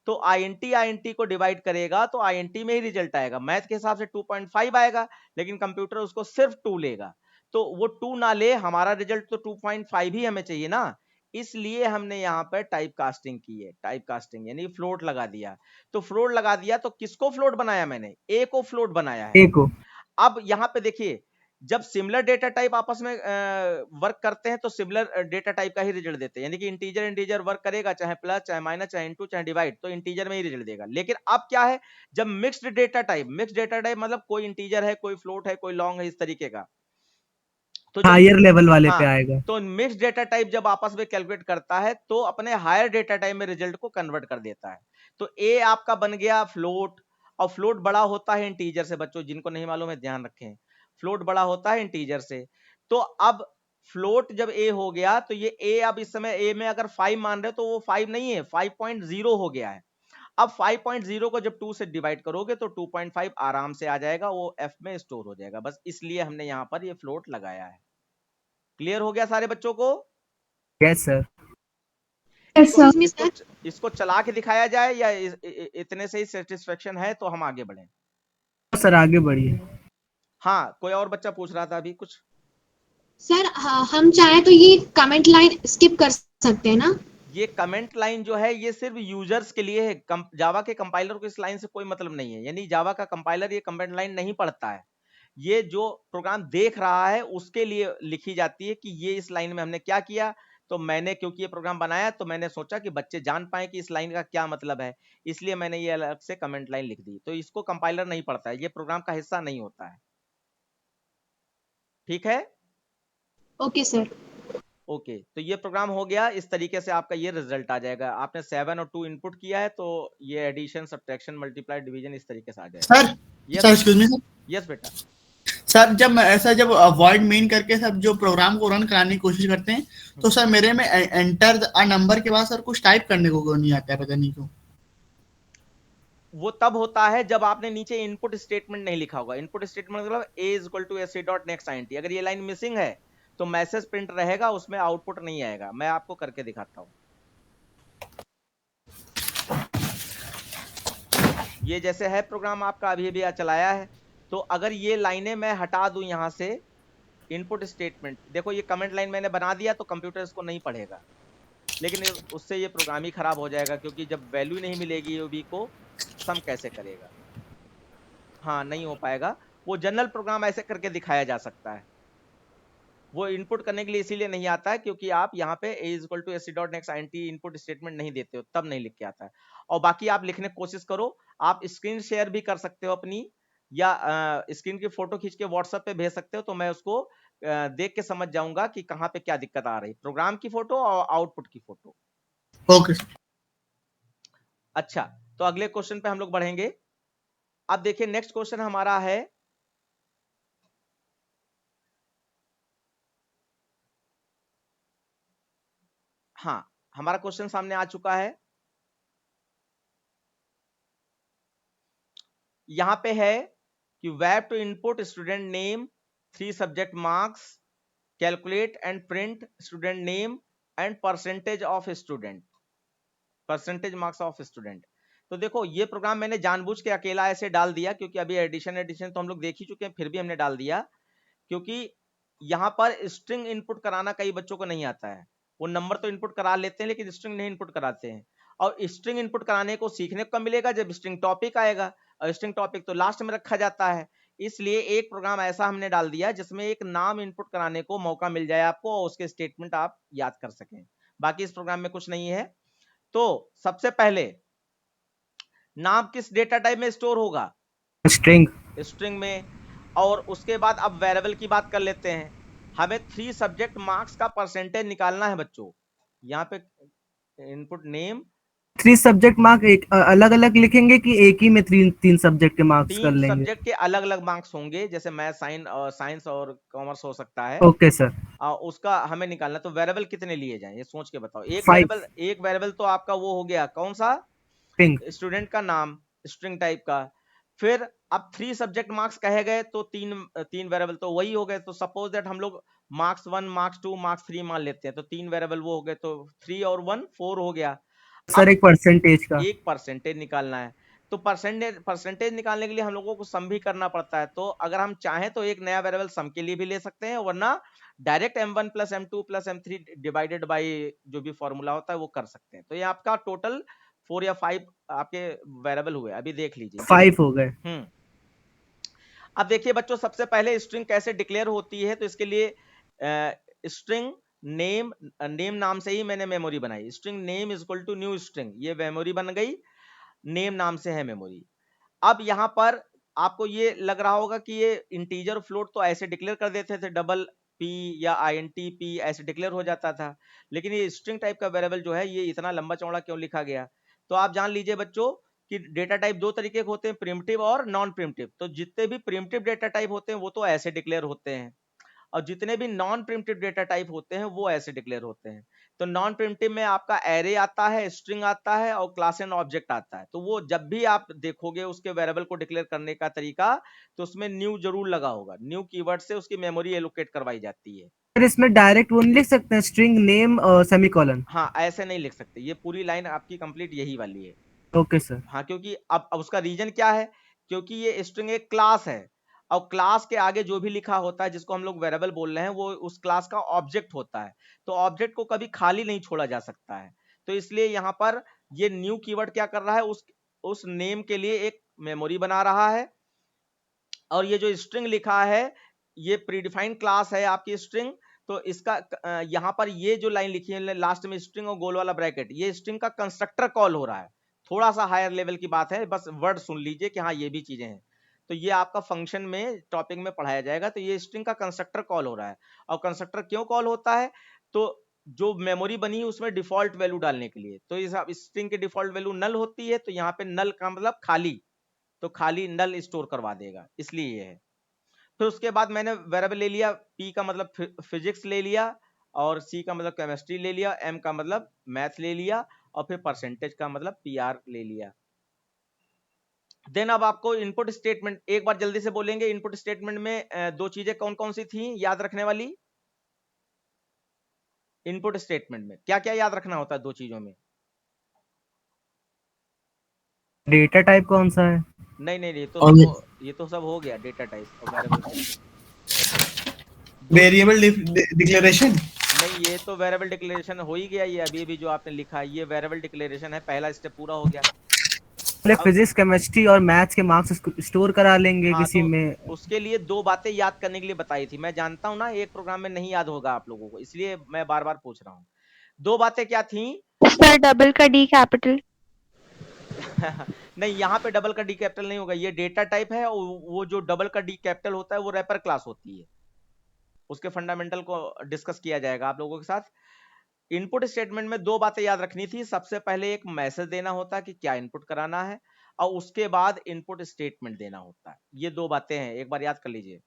तो आईएनटी को डिवाइड करेगा तो आईएनटी में ही रिजल्ट आएगा। मैथ के हिसाब से 2.5 आएगा, लेकिन कंप्यूटर उसको सिर्फ 2 लेगा, तो वो 2 ना ले, हमारा रिजल्ट तो 2.5 ही हमें चाहिए ना, इसलिए हमने यहाँ पर टाइप कास्टिंग की है। टाइप कास्टिंग यानी फ्लोट लगा दिया। तो फ्लोट लगा दिया तो किसको फ्लोट बनाया मैंने, ए को फ्लोट बनाया है। ए को। अब यहाँ पे देखिए जब सिमिलर डेटा टाइप आपस में वर्क करते हैं तो सिमिलर डेटा टाइप का ही रिजल्ट देते हैं, यानी कि इंटीजर इंटीजर वर्क करेगा, चाहे प्लस चाहे माइनस चाहे इनटू चाहे डिवाइड, तो इंटीजर में ही रिजल्ट देगा। लेकिन अब क्या है, जब मिक्स्ड डेटा टाइप मतलब कोई इंटीजर है, कोई फ्लोट है, कोई लॉन्ग है, इस तरीके का, तो हायर लेवल वाले पे आएगा। तो मिक्स्ड डेटा टाइप जब आपस में कैलकुलेट करता है तो अपने हायर डेटा टाइप में रिजल्ट को कन्वर्ट कर देता है। तो ए आपका बन गया फ्लोट, और फ्लोट बड़ा होता है इंटीजर से, बच्चों जिनको नहीं मालूम है ध्यान रखें, फ्लोट बड़ा होता है इंटीजर से। तो अब फ्लोट जब ए हो गया तो ये ए अब इस समय ए में अगर 5 मान रहे हो तो वो 5 नहीं है, 5.0 हो गया है। अब 5.0 को जब 2 से डिवाइड करोगे तो 2.5 आराम से आ जाएगा, वो एफ में स्टोर हो जाएगा। बस इसलिए हमने यहाँ पर ये फ्लोट लगाया है। क्लियर हो गया सारे बच्चों को? Yes sir. इसको चला के दिखाया जाए या इतने से ही सेटिस्फेक्शन है तो हम आगे बढ़ें? सर आगे बढ़िए। हाँ, कोई और बच्चा पूछ रहा था अभी कुछ? सर हम चाहे तो ये कमेंट लाइन स्किप कर सकते हैं ना? ये कमेंट लाइन जो है ये सिर्फ यूजर्स के लिए है, जावा के कंपाइलर को इस लाइन से कोई मतलब नहीं है, यानी जावा का कंपाइलर ये कमेंट लाइन नहीं पढ़ता है। ये जो प्रोग्राम देख रहा है उसके लिए लिखी जाती है कि ये इस लाइन में हमने क्या किया। तो मैंने क्योंकि ये प्रोग्राम बनाया तो मैंने सोचा कि बच्चे जान पाए कि इस लाइन का क्या मतलब है, इसलिए मैंने ये अलग से कमेंट लाइन लिख दी। तो इसको कंपाइलर नहीं पढ़ता है, ये प्रोग्राम का हिस्सा नहीं होता है। ठीक है? Okay sir. ओके, तो ये प्रोग्राम हो गया। इस तरीके से आपका ये रिजल्ट आ जाएगा। आपने 7 और 2 इनपुट किया है तो ये एडिशन, सब्ट्रैक्शन, मल्टीप्लाई, डिवीजन इस तरीके से आ जाएगा। Sir sir excuse me sir. Yes बेटा। सर जब वॉइड मेन करके सब जो प्रोग्राम को रन कराने की कोशिश करते हैं तो सर मेरे में एंटर अ नंबर के बाद सर कुछ टाइप करने को नहीं आता है, पता नहीं क्यों। वो तब होता है जब आपने नीचे इनपुट स्टेटमेंट नहीं लिखा होगा। इनपुट स्टेटमेंट मतलब a = sa.nextint। अगर ये लाइन मिसिंग है तो मैसेज प्रिंट रहेगा, उसमें आउटपुट नहीं आएगा। मैं आपको करके दिखाता हूं। ये जैसे है प्रोग्राम आपका अभी अभी चलाया है, तो अगर ये लाइनें मैं हटा दूं यहां से, इनपुट स्टेटमेंट देखो, ये कमेंट लाइन मैंने बना दिया तो कंप्यूटर इसको नहीं पढ़ेगा, लेकिन उससे ये प्रोग्राम ही खराब हो जाएगा, क्योंकि जब वैल्यू नहीं मिलेगी यूबी को सम कैसे करेगा। हाँ, नहीं हो पाएगा। वो जनरल प्रोग्राम ऐसे करके दिखाया जा सकता है। वो इनपुट करने के लिए इसीलिए नहीं आता है क्योंकि आप यहाँ पे a = sa.nextint इनपुट स्टेटमेंट नहीं देते हो, तब नहीं लिख के आता है। और बाकी आप लिखने की कोशिश करो। आप स्क्रीन शेयर भी कर सकते हो अपनी, या स्क्रीन की फोटो खींच के व्हाट्सएप पे भेज सकते हो, तो मैं उसको देख के समझ जाऊंगा कि कहाँ पे क्या दिक्कत आ रही, प्रोग्राम की फोटो और आउटपुट की फोटो। ओके। अच्छा, तो अगले क्वेश्चन पे हम लोग बढ़ेंगे। अब देखिए नेक्स्ट क्वेश्चन हमारा है, हाँ हमारा क्वेश्चन सामने आ चुका है। यहां पे है कि web to input student name, 3 subject marks, calculate and print student name and percentage of student, percentage marks of student. तो देखो ये प्रोग्राम मैंने जानबूझ के अकेला ऐसे डाल दिया, क्योंकि अभी एडिशन तो हम लोग देख ही चुके हैं, फिर भी हमने डाल दिया क्योंकि यहां पर स्ट्रिंग इनपुट कराना कई बच्चों को नहीं आता है। वो नंबर तो इनपुट करा लेते हैं लेकिन स्ट्रिंग नहीं इनपुट कराते हैं। और स्ट्रिंग इनपुट कराने को सीखने को मिलेगा जब स्ट्रिंग टॉपिक आएगा, और स्ट्रिंग टॉपिक तो लास्ट में रखा जाता है। इसलिए एक प्रोग्राम ऐसा हमने डाल दिया जिसमें एक नाम इनपुट कराने को मौका मिल जाए आपको, और उसके स्टेटमेंट आप याद कर सकें। बाकी इस प्रोग्राम में कुछ नहीं है। तो सबसे पहले नाम किस डेटा टाइप में स्टोर होगा? स्ट्रिंग। स्ट्रिंग में। और उसके बाद अब वेरिएबल की बात कर लेते हैं। हमें 3 सब्जेक्ट मार्क्स का परसेंटेज निकालना है बच्चों। यहाँ पे इनपुट नेम, 3 सब्जेक्ट मार्क एक अलग अलग लिखेंगे कि एक ही में 3 सब्जेक्ट के मार्क्स कर 3 लेंगे? सब्जेक्ट के अलग अलग मार्क्स होंगे, जैसे मैथ, साइंस और कॉमर्स हो सकता है। Okay sir. उसका हमें निकालना। तो वेरिएबल कितने लिए जाएं ये सोच के बताओ। एक 5। वेरिएबल तो आपका वो हो गया, कौन सा? स्ट्रिंग। स्टूडेंट का नाम, स्ट्रिंग टाइप का। फिर अब 3 सब्जेक्ट मार्क्स कहे गए तो तीन वेरिएबल तो वही हो गए। तो सपोज दैट हम लोग मार्क्स 1 मार्क्स 2 मार्क्स 3 मान लेते हैं, तो 3 वेरिएबल वो हो गए, तो 3 और 1 4 हो गया। सर अब एक परसेंटेज का। एक परसेंटेज निकालना है, तो परसेंटेज निकालने के लिए हम लोगों को सम भी करना पड़ता है। तो अगर हम चाहें तो एक नया वेरिएबल सम के लिए भी ले सकते हैं, वरना direct m1 plus m2 plus m3 divided by जो भी फॉर्मूला होता है वो कर सकते हैं। तो ये आपका टोटल 4 या 5 आपके वेरिएबल हुए, अभी देख लीजिए। 5 हो गए। अब देखिए बच्चों, सबसे पहले स्ट्रिंग कैसे डिक्लेयर होती है, तो इसके लिए स्ट्रिंग नेम नाम से ही मैंने मेमोरी बनाई। String name is equal to new string, ये मेमोरी बन गई, नेम नाम से है मेमोरी। अब यहां पर आपको ये लग रहा होगा कि ये इंटीजर फ्लोट तो ऐसे डिक्लेयर कर देते थे, डबल पी या INT P ऐसे डिक्लेयर हो जाता था, लेकिन ये स्ट्रिंग टाइप का वेरिएबल जो है ये इतना लंबा चौड़ा क्यों लिखा गया। तो आप जान लीजिए बच्चों कि डेटा टाइप दो तरीके के होते हैं, प्रिमिटिव और नॉन प्रिमिटिव। तो जितने भी प्रिमिटिव डेटा टाइप होते हैं वो तो ऐसे डिक्लेयर होते हैं, और जितने भी नॉन प्रिमिटिव डेटा टाइप होते हैं वो ऐसे डिक्लेयर होते हैं। तो नॉन प्रिमिटिव में आपका एरे आता है, स्ट्रिंग आता है और क्लास एंड ऑब्जेक्ट आता है। तो वो जब भी आप देखोगे उसके वेरिएबल को डिक्लेयर करने का तरीका, तो उसमें न्यू जरूर लगा होगा। न्यू कीवर्ड से उसकी मेमोरी एलोकेट करवाई जाती है। सर इसमें डायरेक्ट वो नहीं लिख सकते हैं स्ट्रिंग नेम सेमीकोलन? हाँ, ऐसे नहीं लिख सकते, ये पूरी लाइन आपकी कंप्लीट यही वाली है। Okay sir. हाँ, क्योंकि अब उसका रीजन क्या है, क्योंकि ये स्ट्रिंग एक क्लास है, और क्लास के आगे जो भी लिखा होता है जिसको हम लोग वेरिएबल बोल रहे हैं वो उस क्लास का ऑब्जेक्ट होता है। तो ऑब्जेक्ट को कभी खाली नहीं छोड़ा जा सकता है। तो इसलिए यहाँ पर ये न्यू कीवर्ड क्या कर रहा है, उस नेम के लिए एक मेमोरी बना रहा है। और ये जो स्ट्रिंग लिखा है ये प्रीडिफाइंड क्लास है आपकी स्ट्रिंग। तो इसका यहाँ पर ये जो लाइन लिखी है लास्ट में स्ट्रिंग और गोल वाला ब्रैकेट, ये स्ट्रिंग का कंस्ट्रक्टर कॉल हो रहा है। थोड़ा सा हायर लेवल की बात है, बस वर्ड सुन लीजिए कि हाँ ये भी चीजें हैं। तो ये आपका फंक्शन में टॉपिक में पढ़ाया जाएगा। तो ये स्ट्रिंग का कंस्ट्रक्टर कॉल हो रहा है, और कंस्ट्रक्टर क्यों कॉल होता है, तो जो मेमोरी बनी है उसमें डिफॉल्ट वैल्यू डालने के लिए। तो इस स्ट्रिंग की डिफॉल्ट वैल्यू नल होती है, तो यहाँ पे नल का मतलब खाली, तो खाली नल स्टोर करवा देगा, इसलिए ये है। फिर उसके बाद मैंने वेरिएबल ले लिया, P का मतलब फिजिक्स ले लिया, और C का मतलब केमिस्ट्री ले लिया, M का मतलब मैथ ले लिया, और फिर परसेंटेज का मतलब PR ले लिया। देन अब आपको इनपुट स्टेटमेंट एक बार जल्दी से बोलेंगे। इनपुट स्टेटमेंट में दो चीजें कौन कौन सी थी याद रखने वाली? इनपुट स्टेटमेंट में क्या क्या याद रखना होता है दो चीजों में? डेटा टाइप कौन सा है? नहीं, ये तो सब हो गया, डेटा टाइप और वेरिएबल डिक्लेरेशन। नहीं, ये तो वेरिएबल डिक्लेरेशन हो ही गया। ये अभी जो आपने लिखा है ये वेरिएबल डिक्लेरेशन है, पहला स्टेप पूरा हो गया। फिजिक्स केमिस्ट्री और मैथ्स के मार्क्स स्टोर करा लेंगे हाँ, किसी तो में। उसके लिए दो बातें याद करने के लिए बताई थी। मैं जानता हूँ ना एक प्रोग्राम में नहीं याद होगा आप लोगों को, इसलिए मैं बार बार पूछ रहा हूँ। दो बातें क्या थी? सर डबल का डी कैपिटल। नहीं, यहाँ पे डबल का डी कैपिटल नहीं होगा, ये डेटा टाइप है, और वो जो डबल का डी कैपिटल होता है वो रैपर क्लास होती है। उसके फंडामेंटल को डिस्कस किया जाएगा आप लोगों के साथ। इनपुट स्टेटमेंट में दो बातें याद रखनी थी। सबसे पहले एक मैसेज देना होता है कि क्या इनपुट कराना है, और उसके बाद इनपुट स्टेटमेंट देना होता है। ये दो बातें हैं, एक बार याद कर लीजिए।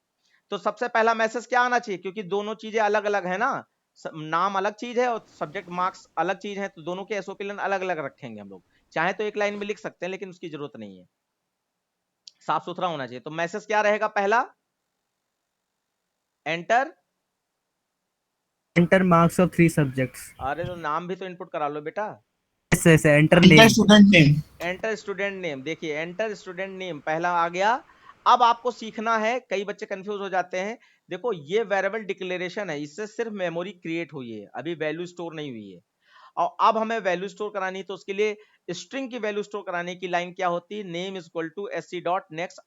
तो सबसे पहला मैसेज क्या आना चाहिए, क्योंकि दोनों चीजें अलग अलग है ना, नाम अलग चीज है और सब्जेक्ट मार्क्स अलग चीज है, तो दोनों के एसओपी लाइन अलग अलग रखेंगे हम लोग। चाहे तो एक लाइन में लिख सकते हैं, लेकिन उसकी जरूरत नहीं है, साफ सुथरा होना चाहिए। तो मैसेज क्या रहेगा? पहला एंटर मार्क्स ऑफ 3 सब्जेक्ट्स। अरे तो नाम भी तो इनपुट करा लो बेटा। Enter student name. Enter student name, देखिए एंटर स्टूडेंट नेम पहला आ गया। अब आपको सीखना है, कई बच्चे कंफ्यूज हो जाते हैं। देखो ये वेरिएबल डिक्लेरेशन है, इससे सिर्फ मेमोरी क्रिएट हुई है, अभी वैल्यू स्टोर नहीं हुई है। और अब हमें वैल्यू स्टोर करानी है, तो उसके लिए स्ट्रिंग की वैल्यू स्टोर कराने की लाइन क्या होती है? Name is equal to sc dot next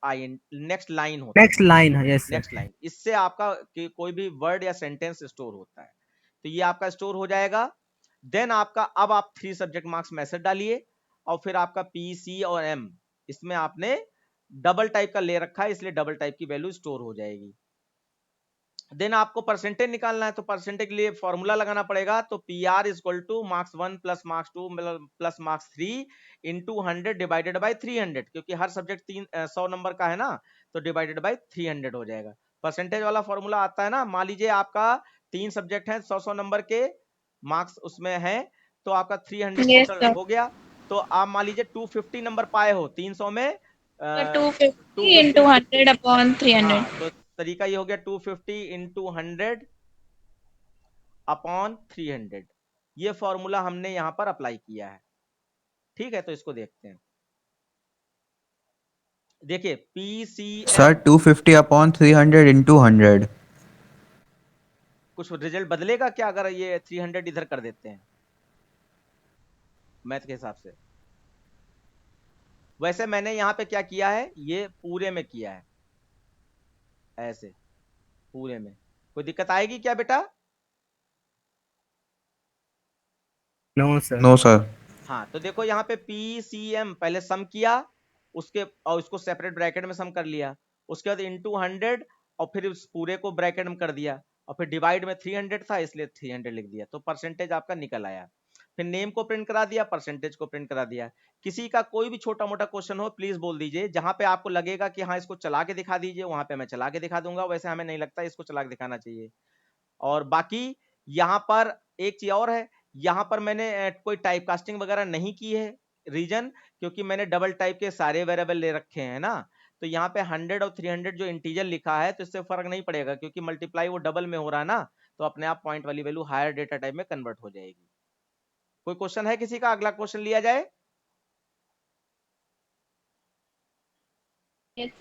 line होता है। नेक्स्ट लाइन है, यस नेक्स्ट लाइन, इससे आपका कोई भी वर्ड या सेंटेंस स्टोर होता है। तो ये आपका स्टोर हो जाएगा। देन आपका अब आप 3 सब्जेक्ट मार्क्स मैसेज डालिए, और फिर आपका P, C और M, इसमें आपने डबल टाइप का ले रखा है, इसलिए डबल टाइप की वैल्यू स्टोर हो जाएगी। देन आपको परसेंटेज निकालना है, तो परसेंटेज के लिए फॉर्मूला लगाना पड़ेगा। तो PR is equal two marks 1 plus marks 2 plus marks 3 into 100 divided by 300, क्योंकि हर सब्जेक्ट 100 नंबर का है ना, तो डिवाइडेड बाई 300 हो जाएगा। परसेंटेज वाला फॉर्मूला आता है ना, मान लीजिए आपका 3 सब्जेक्ट हैं 100 नंबर के, मार्क्स उसमें है, तो आपका 300 टोटल हो गया। तो आप मान लीजिए 250 नंबर पाए हो 300 में, 250 into 100 upon 300. हाँ, तो तरीका ये हो गया 250 into 100 अपॉन 300। ये फॉर्मूला हमने यहां पर अप्लाई किया है। ठीक है, तो इसको देखते हैं। देखिए PCM सर 250 अपॉन 300 इंटू 100। कुछ रिजल्ट बदलेगा क्या अगर ये 300 इधर कर देते हैं मैथ के हिसाब से? वैसे मैंने यहाँ पे क्या किया है, ये पूरे में किया है, ऐसे पूरे में। कोई दिक्कत आएगी क्या बेटा? No sir. No sir. हाँ, तो देखो यहाँ पे PCM पहले सम किया, उसके और उसको सेपरेट ब्रैकेट में सम कर लिया, उसके बाद इंटू 100 और फिर उस पूरे को ब्रैकेट में कर दिया, और फिर डिवाइड में 300 था इसलिए 300 लिख दिया, तो परसेंटेज आपका निकल आया। फिर नेम को प्रिंट करा दिया, परसेंटेज को प्रिंट करा दिया। किसी का कोई भी छोटा मोटा क्वेश्चन हो प्लीज बोल दीजिए, जहां पे आपको लगेगा कि हाँ इसको चला के दिखा दीजिए, वहां पे मैं चला के दिखा दूंगा। वैसे हमें नहीं लगता इसको चला के दिखाना चाहिए। और बाकी यहाँ पर एक चीज और है, यहाँ पर मैंने कोई टाइप कास्टिंग वगैरह नहीं की है। रीजन, क्योंकि मैंने डबल टाइप के सारे वेरिएबल ले रखे हैं ना, तो यहाँ पे 100 और 300 जो इंटीजर लिखा है तो इससे फर्क नहीं पड़ेगा, क्योंकि मल्टीप्लाई वो डबल में हो रहा है ना, तो अपने आप पॉइंट वाली वैल्यू हायर डेटा टाइप में कन्वर्ट हो जाएगी। कोई क्वेश्चन है किसी का? अगला क्वेश्चन लिया जाए। Yes.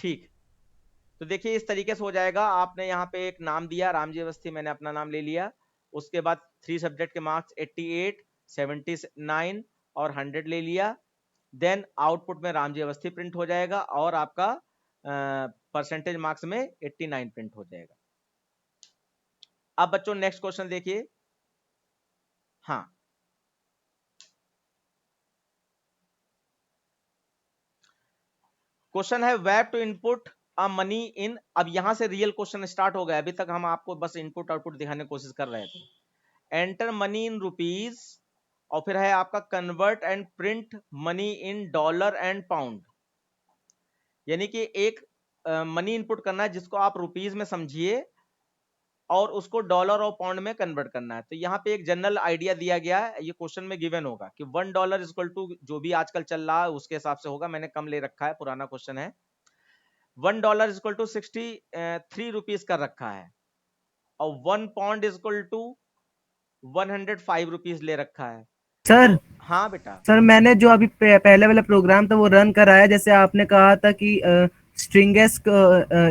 ठीक, तो देखिए इस तरीके से हो जाएगा। आपने यहाँ पे एक नाम दिया रामजी अवस्थी, मैंने अपना नाम ले लिया। उसके बाद 3 सब्जेक्ट के मार्क्स 88, 79 और 100 ले लिया। देन आउटपुट में रामजी अवस्थी प्रिंट हो जाएगा और आपका परसेंटेज मार्क्स में 89 प्रिंट हो जाएगा। अब बच्चों नेक्स्ट क्वेश्चन देखिए। हाँ, क्वेश्चन है where to input a money in. अब यहां से रियल क्वेश्चन स्टार्ट हो गया। अभी तक हम आपको बस इनपुट आउटपुट दिखाने की कोशिश कर रहे थे। एंटर मनी इन रुपीज, और फिर है आपका convert and print money in dollar and pound. यानी कि एक मनी इनपुट करना है जिसको आप रुपीज में समझिए और उसको डॉलर और पाउंड में कन्वर्ट करना है। तो यहाँ पे एक जनरल आइडिया दिया गया है, ये क्वेश्चन में गिवन होगा कि $1 इक्वल टू जो भी आजकल चल रहा है उसके हिसाब से होगा। मैंने कम ले रखा है, पुराना क्वेश्चन है। $1 इक्वल टू 63 रुपीज कर रखा है, और 1 पाउंड इक्वल टू 105 रुपीज ले रखा है। सर तो हाँ बेटा, सर मैंने जो अभी पहले वाला प्रोग्राम था वो रन कराया, जैसे आपने कहा था कि string S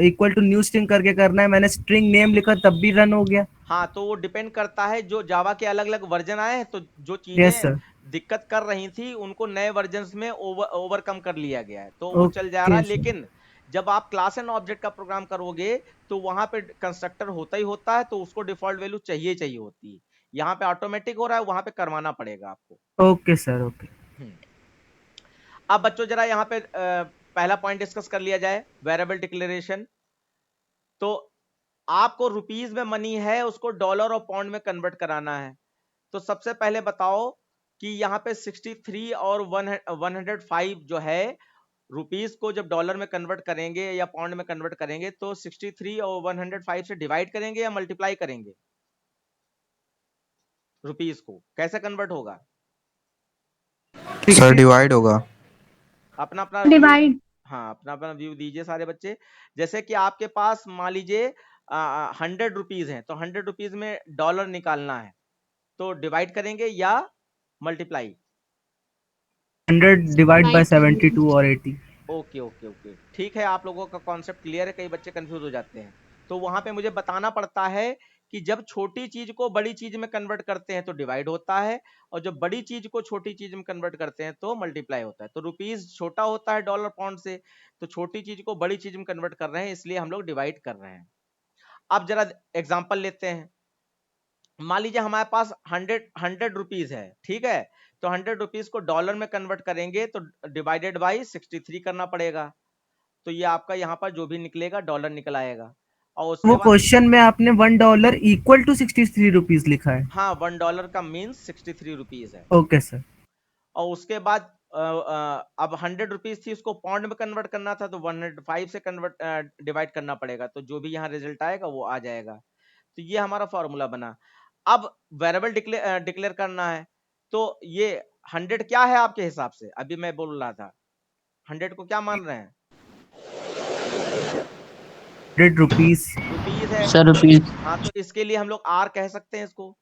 equal to new string करके करना है, मैंने स्ट्रिंग नेम लिखा तब भी रन हो गया। हाँ तो वो डिपेंड करता है, जो जावा के अलग अलग वर्जन आए हैं तो जो यस चीजें सर। दिक्कत कर रही थी उनको नए वर्जन में ओवरकम कर लिया गया है, तो वो चल जा रहा है। Okay sir. लेकिन जब आप क्लास एंड ऑब्जेक्ट का प्रोग्राम करोगे तो वहां पे कंस्ट्रक्टर होता ही होता है, तो उसको डिफॉल्ट वैल्यू चाहिए होती है। यहाँ पे ऑटोमेटिक हो रहा है, वहां पे करवाना पड़ेगा आपको। Okay sir okay. अब बच्चों जरा यहाँ पे पहला पॉइंट डिस्कस कर लिया जाए, वेरिएबल डिक्लेरेशन। तो आपको रुपीज में मनी है, उसको डॉलर और पाउंड में कन्वर्ट कराना है। तो सबसे पहले बताओ कि यहाँ पे 63 और 105 जो है, रुपीज को जब डॉलर में कन्वर्ट करेंगे या पाउंड में कन्वर्ट करेंगे तो 63 और 105 से डिवाइड करेंगे या मल्टीप्लाई करेंगे? रुपीज को कैसे कन्वर्ट होगा? सर डिवाइड होगा। अपना अपना Divide. हाँ, अपना अपना व्यू दीजिए सारे बच्चे। जैसे कि आपके पास मान लीजिए 100 रुपीज है, तो 100 रुपीज में डॉलर निकालना है, तो डिवाइड करेंगे या मल्टीप्लाई? 100 डिवाइड बाय 72 और 80। ओके ओके ओके, ठीक है, आप लोगों का कॉन्सेप्ट क्लियर है। कई बच्चे कंफ्यूज हो जाते हैं, तो वहां पे मुझे बताना पड़ता है कि जब छोटी चीज को बड़ी चीज में कन्वर्ट करते हैं तो डिवाइड होता है, और जब बड़ी चीज को छोटी चीज में कन्वर्ट करते हैं तो मल्टीप्लाई होता है। तो रुपीज छोटा होता है डॉलर पाउंड से, तो छोटी चीज को बड़ी चीज में कन्वर्ट कर रहे हैं, इसलिए हम लोग डिवाइड कर रहे हैं। अब जरा एग्जाम्पल लेते हैं। मान लीजिए हमारे पास 100 रुपीज है, ठीक है, तो 100 रुपीज को डॉलर में कन्वर्ट करेंगे तो डिवाइडेड बाई 63 करना पड़ेगा, तो ये आपका यहाँ पर जो भी निकलेगा डॉलर निकल आएगा। और उसके वो बाद क्वेश्चन में आपने $1 इक्वल टू 63 रुपीज लिखा है। हाँ, $1 का मीन्स 63 रुपीज है। Okay sir. और उसके बाद अब 100 रुपीज थी, उसको पाउंड में कन्वर्ट करना था, तो 105 से कन्वर्ट डिवाइड करना पड़ेगा, तो जो भी यहाँ रिजल्ट आएगा वो आ जाएगा। तो ये हमारा फॉर्मूला बना। अब वेरिएबल डिक्लेयर करना है, तो ये 100 क्या है आपके हिसाब से? अभी मैं बोल रहा था 100 को क्या मान रहे हैं? 100 रुपीज। रुपीज है। Sir rupees. हाँ, तो इसके लिए हम लोग आर कह सकते हैं इसको।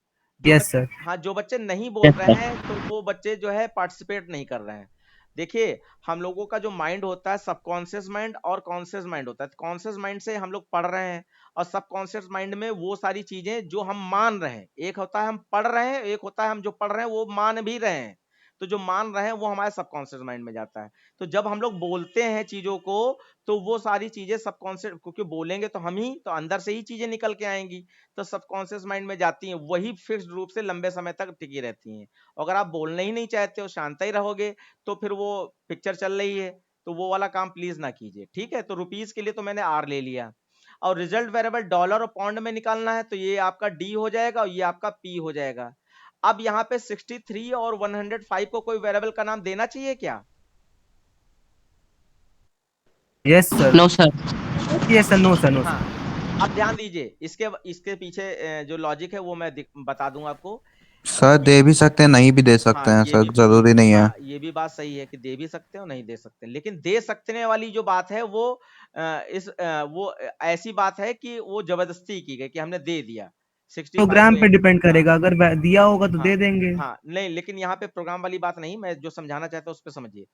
Yes sir. हाँ, जो बच्चे नहीं बोल Yes, रहे sir. हैं तो वो बच्चे जो है पार्टिसिपेट नहीं कर रहे हैं। देखिए, हम लोगों का जो माइंड होता है सबकॉन्शियस माइंड और कॉन्शियस माइंड होता है। कॉन्शियस माइंड से हम लोग पढ़ रहे हैं और सबकॉन्शियस माइंड में वो सारी चीजें जो हम मान रहे हैं, एक होता है हम पढ़ रहे हैं, एक होता है हम जो पढ़ रहे हैं वो मान भी रहे हैं। तो जो मान रहे हैं वो हमारे सबकॉन्शियस माइंड में जाता है। तो जब हम लोग बोलते हैं चीजों को तो वो सारी चीजें सबकॉन्शियस, क्योंकि बोलेंगे तो हम ही, तो अंदर से ही चीजें निकल के आएंगी, तो सबकॉन्शियस माइंड में जाती हैं, वही फिक्स्ड रूप से लंबे समय तक टिकी रहती हैं। अगर आप बोलना ही नहीं चाहते हो, शांत ही रहोगे, तो फिर वो पिक्चर चल रही है तो वो वाला काम प्लीज ना कीजिए, ठीक है। तो रुपीज के लिए तो मैंने आर ले लिया, और रिजल्ट वेरिएबल डॉलर और पाउंड में निकालना है तो ये आपका डी हो जाएगा और ये आपका पी हो जाएगा। अब यहाँ पे 63 और 105 को कोई वेरिएबल का नाम देना चाहिए क्या? Yes sir. No sir. Yes sir. No sir. No sir. हाँ, अब ध्यान दीजिए, इसके पीछे जो लॉजिक है वो मैं बता दूं आपको। सर दे भी सकते हैं, नहीं भी दे सकते हाँ, हैं ये सर, भी जरूरी नहीं है। हाँ, ये भी बात सही है कि दे भी सकते हैं और नहीं दे सकते, लेकिन दे सकते वाली जो बात है वो वो ऐसी बात है कि वो जबरदस्ती की गई कि हमने दे दिया 65 प्रोग्राम को पे एक। डिपेंड करेगा, अगर दिया होगा तो हाँ दे देंगे। हाँ, नहीं, लेकिन यहाँ पे प्रोग्राम वाली बात नहीं, मैं जो समझाना चाहता हूँ उस पर समझिए।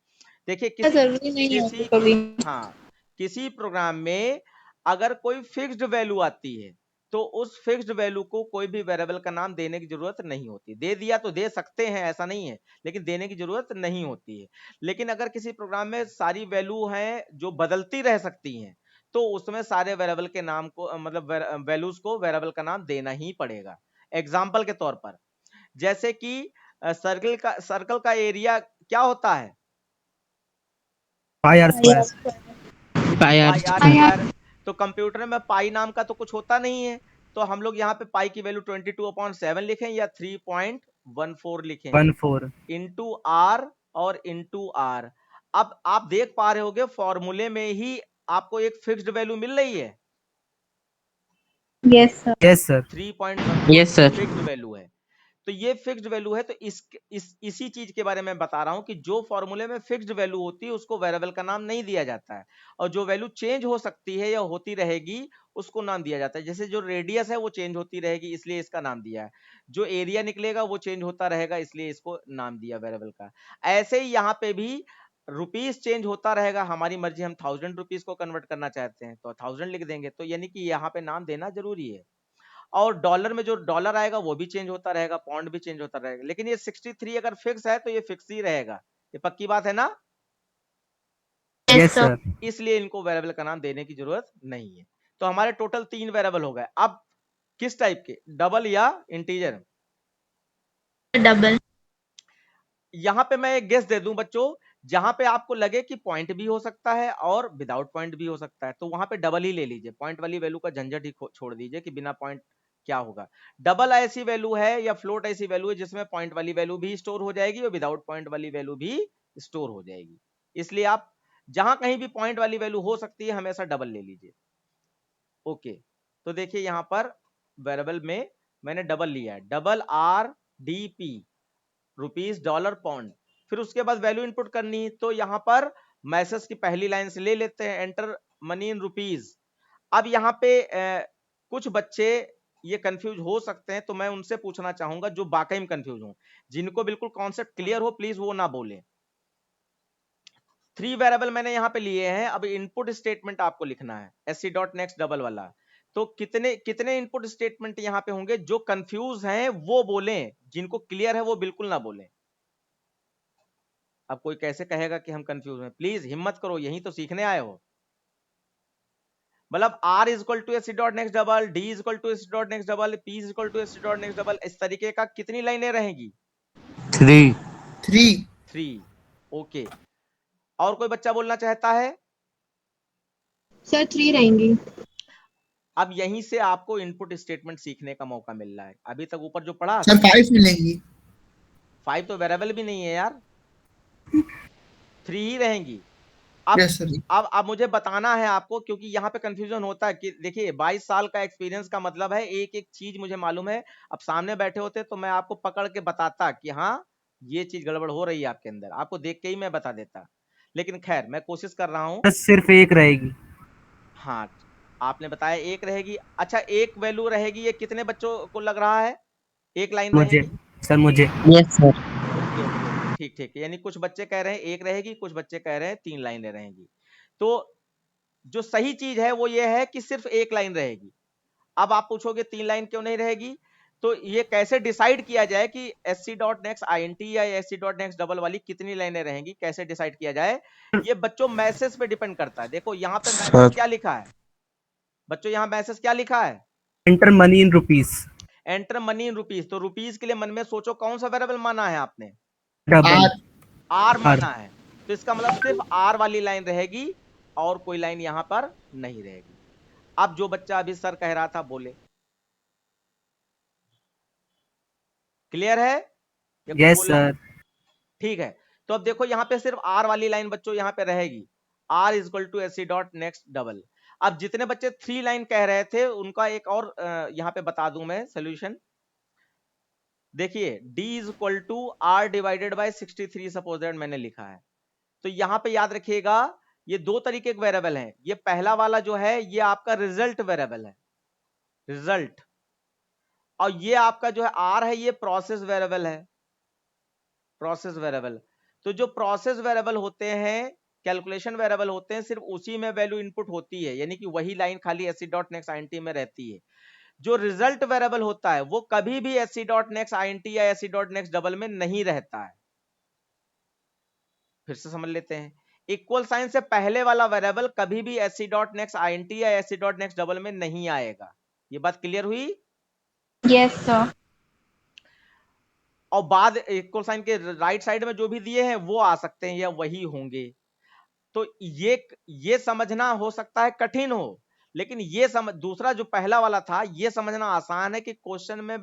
देखिए, जरूरी नहीं होती कभी। हाँ, किसी प्रोग्राम में अगर कोई फिक्स्ड वैल्यू आती है तो उस फिक्स्ड वैल्यू को कोई भी वेरिएबल का नाम देने की जरूरत नहीं होती। दे दिया तो दे सकते हैं, ऐसा नहीं है, लेकिन देने की जरूरत नहीं होती है। लेकिन अगर किसी प्रोग्राम में सारी वैल्यू हैं जो बदलती रह सकती हैं तो उसमें सारे वेरिएबल के नाम को, मतलब वैल्यूज को वेरिएबल का नाम देना ही पड़ेगा। एग्जाम्पल के तौर पर, जैसे कि सर्कल का एरिया क्या होता है? Pi r square. Pi r square. तो कंप्यूटर में पाई नाम का तो कुछ होता नहीं है, तो हम लोग यहाँ पे पाई की वैल्यू 22/7 लिखें या 3.14 लिखें 14 इंटू आर और इंटू आर। अब आप देख पा रहे होगे फॉर्मूले में ही आपको एक फिक्स्ड वैल्यू मिल रही है। Yes sir. Yes sir. 3.14 Yes, sir. Fixed value है। तो ये फिक्स्ड वैल्यू है, तो इसी चीज के बारे में बता रहा हूं कि जो फॉर्मूले में फिक्स्ड वैल्यू होती है उसको वेरिएबल का नाम नहीं दिया जाता है, और जो वैल्यू चेंज हो सकती है या होती रहेगी उसको नाम दिया जाता है। जैसे जो रेडियस है वो चेंज होती रहेगी इसलिए इसका नाम दिया है, जो एरिया निकलेगा वो चेंज होता रहेगा इसलिए इसको नाम दिया वेरिएबल का। ऐसे ही यहाँ पे भी रुपीज चेंज होता रहेगा, हमारी मर्जी, हम 1000 रुपीज को कन्वर्ट करना चाहते हैं तो 1000 लिख देंगे, तो यानी कि यहाँ पे नाम देना जरूरी है। और डॉलर में जो डॉलर आएगा वो भी चेंज होता रहेगा, पाउंड भी चेंज होता रहेगा, लेकिन ये 63 अगर फिक्स है तो ये फिक्स ही रहेगा। ये पक्की बात है ना? Yes sir. इसलिए इनको वेरिएबल का नाम देने की जरूरत नहीं है। तो हमारे टोटल 3 वेरिएबल हो गए। अब किस टाइप के, डबल या इंटीजर? डबल। यहां पे मैं एक गेस दे दूं बच्चों, जहां पे आपको लगे कि पॉइंट भी हो सकता है और विदाउट पॉइंट भी हो सकता है तो वहां पे डबल ही ले लीजिए, पॉइंट वाली वैल्यू का झंझट ही छोड़ दीजिए कि बिना पॉइंट क्या होगा। डबल ऐसी वैल्यू है या फ्लोट ऐसी वैल्यू है जिसमें पॉइंट वाली वैल्यू भी स्टोर हो जाएगी और विदाउट पॉइंट वाली वैल्यू भी स्टोर हो जाएगी। इसलिए आप जहां कहीं भी पॉइंट वाली वैल्यू हो सकती है हमेशा डबल ले लीजिए। ओके, तो देखिए यहां पर वेरिएबल में मैंने डबल लिया है, double R D P, rupees dollar pound. फिर उसके बाद वैल्यू इनपुट करनी, तो यहां पर मैसेज की पहली लाइन से ले लेते हैं, एंटर मनी इन रुपीज। अब यहाँ पे कुछ बच्चे ये कंफ्यूज हो सकते हैं, तो मैं उनसे पूछना चाहूंगा जो वाकई में कंफ्यूज हो, जिनको बिल्कुल कॉन्सेप्ट क्लियर हो, प्लीज वो ना बोले। 3 वेरिएबल मैंने यहाँ पे लिए हैं, अब इनपुट स्टेटमेंट आपको लिखना है sc.next डबल वाला। तो कितने कितने इनपुट स्टेटमेंट यहाँ पे होंगे? जो कंफ्यूज हैं वो बोलें, जिनको क्लियर है वो बिल्कुल ना बोलें। अब कोई कैसे कहेगा कि हम कंफ्यूज हैं? प्लीज हिम्मत करो, यही तो सीखने आए हो। मतलब r is equal to sc.next double, d is equal to sc.next double, p is equal to sc.next double, इस तरीके का कितनी लाइनें रहेंगी? 3। ओके, और कोई बच्चा बोलना चाहता है? सर 3 रहेंगी। अब यहीं से आपको इनपुट स्टेटमेंट सीखने का मौका मिल रहा है। अभी तक ऊपर जो पढ़ा सर 5 मिलेंगी। 5 तो वेरिएबल भी नहीं है यार, 3 ही रहेंगी। अब Yes, sir. अब मुझे बताना है आपको, क्योंकि यहाँ पे कंफ्यूजन होता है कि देखिए 22 साल का एक्सपीरियंस का मतलब है एक एक चीज मुझे मालूम है। अब सामने बैठे होते तो मैं आपको पकड़ के बताता कि हाँ ये चीज गड़बड़ हो रही है आपके अंदर, आपको देख के ही मैं बता देता। लेकिन खैर मैं कोशिश कर रहा हूँ। बस सिर्फ एक रहेगी। हाँ, आपने बताया एक रहेगी। अच्छा, एक वैल्यू रहेगी, ये कितने बच्चों को लग रहा है? एक लाइन मुझे रहेगी? सर मुझे yes sir. Okay okay okay, ठीक ठीक। यानी कुछ बच्चे कह रहे हैं एक रहेगी, कुछ बच्चे कह रहे हैं 3 लाइनें रहेंगी। तो जो सही चीज है वो ये है कि सिर्फ एक लाइन रहेगी। अब आप पूछोगे 3 लाइन क्यों नहीं रहेगी? तो ये कैसे डिसाइड किया जाए कि sc.next int या sc.next डबल वाली कितनी लाइनें रहेंगी, कैसे डिसाइड किया जाए? ये बच्चों मैसेज पे डिपेंड करता है। देखो यहाँ पे मैसेज क्या लिखा है बच्चों, यहाँ मैसेज क्या लिखा है? Enter money in rupees. Enter money in rupees. तो रुपीस के लिए मन में सोचो कौन सा वेरिएबल माना है आपने? डबल आर माना है। तो इसका मतलब सिर्फ आर वाली लाइन रहेगी और कोई लाइन यहां पर नहीं रहेगी। अब जो बच्चा अभी सर कह रहा था बोले, क्लियर है? या कुछ यस बोलना है? सर। ठीक है। तो अब देखो यहां पे सिर्फ आर वाली लाइन बच्चों यहां पे रहेगी, R is equal to sc dot next double. अब जितने बच्चे 3 लाइन कह रहे थे उनका एक और यहां पे बता दूं मैं सोल्यूशन। देखिए d is equal to R divided by 63 suppose that मैंने लिखा है। तो यहां पे याद रखिएगा ये दो तरीके के वेरिएबल हैं। ये पहला वाला जो है ये आपका रिजल्ट वेरिएबल है, रिजल्ट। और ये आपका जो है आर है ये प्रोसेस वेरिएबल है, प्रोसेस वेरिएबल। तो जो प्रोसेस वेरिएबल होते हैं, कैलकुलेशन वेरिएबल होते हैं, सिर्फ उसी में वैल्यू इनपुट होती है, यानी कि वही लाइन खाली sc.next में रहती है। जो रिजल्ट वेरिएबल होता है वो कभी भी sc.next या sc.next डबल में नहीं रहता है। फिर से समझ लेते हैं, इक्वल साइन से पहले वाला वेरिएबल कभी भी sc.next या sc.next डबल में नहीं आएगा। ये बात क्लियर हुई? Yes sir. और बाद इक्वल साइन के राइट साइड में जो भी दिए हैं वो आ सकते हैं या वही होंगे। तो ये समझना हो सकता है कठिन हो, लेकिन ये दूसरा जो पहला वाला था ये समझना आसान है कि क्वेश्चन में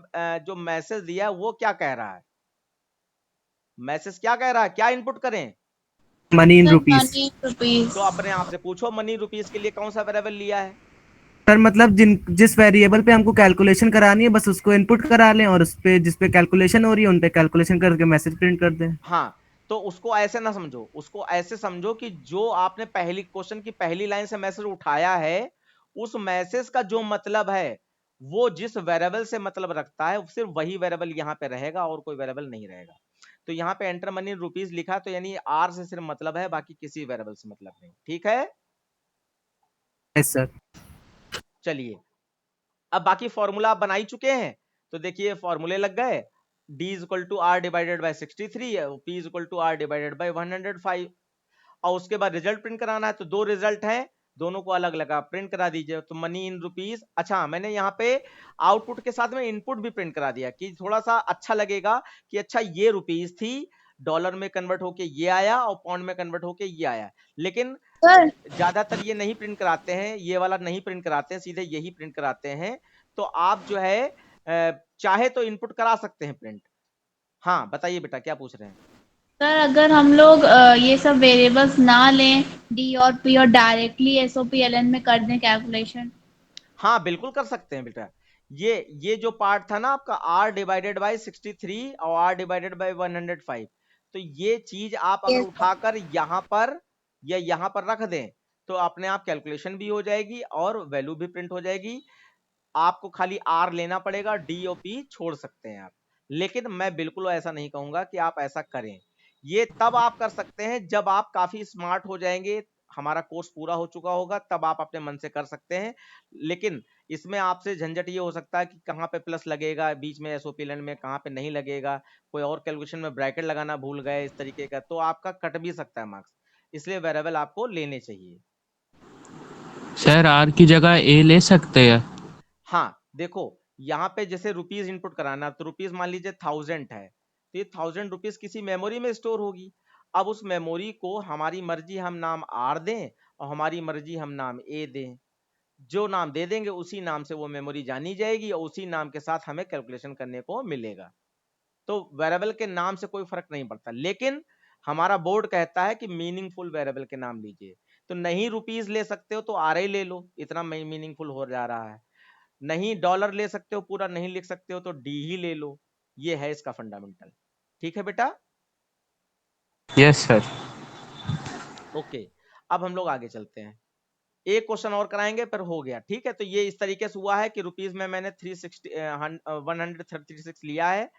जो मैसेज दिया है वो क्या कह रहा है। मैसेज क्या कह रहा है, क्या इनपुट करें? Money in rupees. Money rupees. तो अपने आप से पूछो मनी रुपीस के लिए कौन सा वेरिएबल लिया है? सर मतलब जिस वेरिएबल पे हमको कैलकुलेशन करानी है बस उसको इनपुट करा लें और उस पे जिस पे कैलकुलेशन हो रही है उन पे कैलकुलेशन करके मैसेज प्रिंट कर दें। हाँ, तो उसको ऐसे ना समझो, उसको ऐसे समझो कि जो आपने पहली क्वेश्चन की पहली लाइन से मैसेज उठाया है उस मैसेज का जो मतलब है वो जिस वेरिएबल से मतलब रखता है सिर्फ वही वेरिएबल यहाँ पे रहेगा और कोई वेरिएबल नहीं रहेगा। तो यहाँ पे एंटर मनी रुपीस लिखा तो यानी आर से सिर्फ मतलब है, बाकी किसी वेरिएबल से मतलब नहीं। ठीक है? Yes sir. चलिए अब बाकी फॉर्मूला आप बना ही चुके हैं, तो देखिए फॉर्मूले लग गए। d is equal to R divided by 63, p is equal to R divided by 105। और उसके बाद रिजल्ट प्रिंट कराना है, तो दो रिजल्ट हैं, दोनों को अलग अलग आप प्रिंट करा दीजिए। तो मनी इन रुपीस। अच्छा, मैंने यहाँ पे आउटपुट के साथ में इनपुट भी प्रिंट करा दिया कि थोड़ा सा अच्छा लगेगा कि अच्छा ये रुपीस थी, डॉलर में कन्वर्ट होके ये आया और पाउंड में कन्वर्ट होके ये आया। लेकिन सर ज्यादातर ये नहीं प्रिंट कराते हैं, ये वाला नहीं प्रिंट कराते हैं, सीधे यही प्रिंट कराते हैं। तो आप जो है चाहे तो इनपुट करा सकते हैं प्रिंट। हाँ बताइए बेटा क्या पूछ रहे हैं? सर अगर हम लोग ये सब वेरिएबल्स ना लें डी और पी और डायरेक्टली SOPLN में कर दें कैलकुलेशन। हाँ बिल्कुल कर सकते हैं बेटा। ये जो पार्ट था ना आपका r डिवाइडेड बाय 63 और r डिवाइडेड बाय 105, तो ये चीज आप अगर उठाकर यहाँ पर या यहाँ पर रख दें तो अपने आप कैलकुलेशन भी हो जाएगी और वैल्यू भी प्रिंट हो जाएगी। आपको खाली r लेना पड़ेगा, d और p छोड़ सकते हैं आप। लेकिन मैं बिल्कुल ऐसा नहीं कहूंगा कि आप ऐसा करें। ये तब आप कर सकते हैं जब आप काफी स्मार्ट हो जाएंगे, हमारा कोर्स पूरा हो चुका होगा, तब आप अपने मन से कर सकते हैं। लेकिन इसमें आपसे झंझट ये हो सकता है कि कहाँ पे प्लस लगेगा बीच में SOPLN में, कहाँ पे नहीं लगेगा, कोई और कैलकुलेशन में ब्रैकेट लगाना भूल गए इस तरीके का, तो आपका कट भी सकता है मार्क्स। इसलिए वेरिएबल आपको लेने चाहिए। सर आर की जगह ए ले सकते हैं? हाँ देखो यहाँ पे जैसे रुपीज इनपुट कराना, तो रुपीज मान लीजिए 1000 है, तो ये 1000 रुपीज किसी मेमोरी में स्टोर होगी। अब उस मेमोरी को हमारी मर्जी हम नाम आर दें और हमारी मर्जी हम नाम ए दें। जो नाम दे देंगे उसी नाम से वो मेमोरी जानी जाएगी और उसी नाम के साथ हमें कैलकुलेशन करने को मिलेगा। तो वेरिएबल के नाम से कोई फर्क नहीं पड़ता, लेकिन हमारा बोर्ड कहता है कि मीनिंगफुल वेरिएबल के नाम लीजिए। तो नहीं रुपीज ले सकते हो तो आर ले लो, इतना मीनिंगफुल हो जा रहा है। नहीं डॉलर ले सकते हो, पूरा नहीं लिख सकते हो तो डी ही ले लो। ये है इसका फंडामेंटल। ठीक है बेटा? Yes sir. ओके, अब हम लोग आगे चलते हैं, एक क्वेश्चन और कराएंगे फिर हो गया, ठीक है। तो ये इस तरीके से हुआ है कि रुपीज में मैंने 136 लिया है,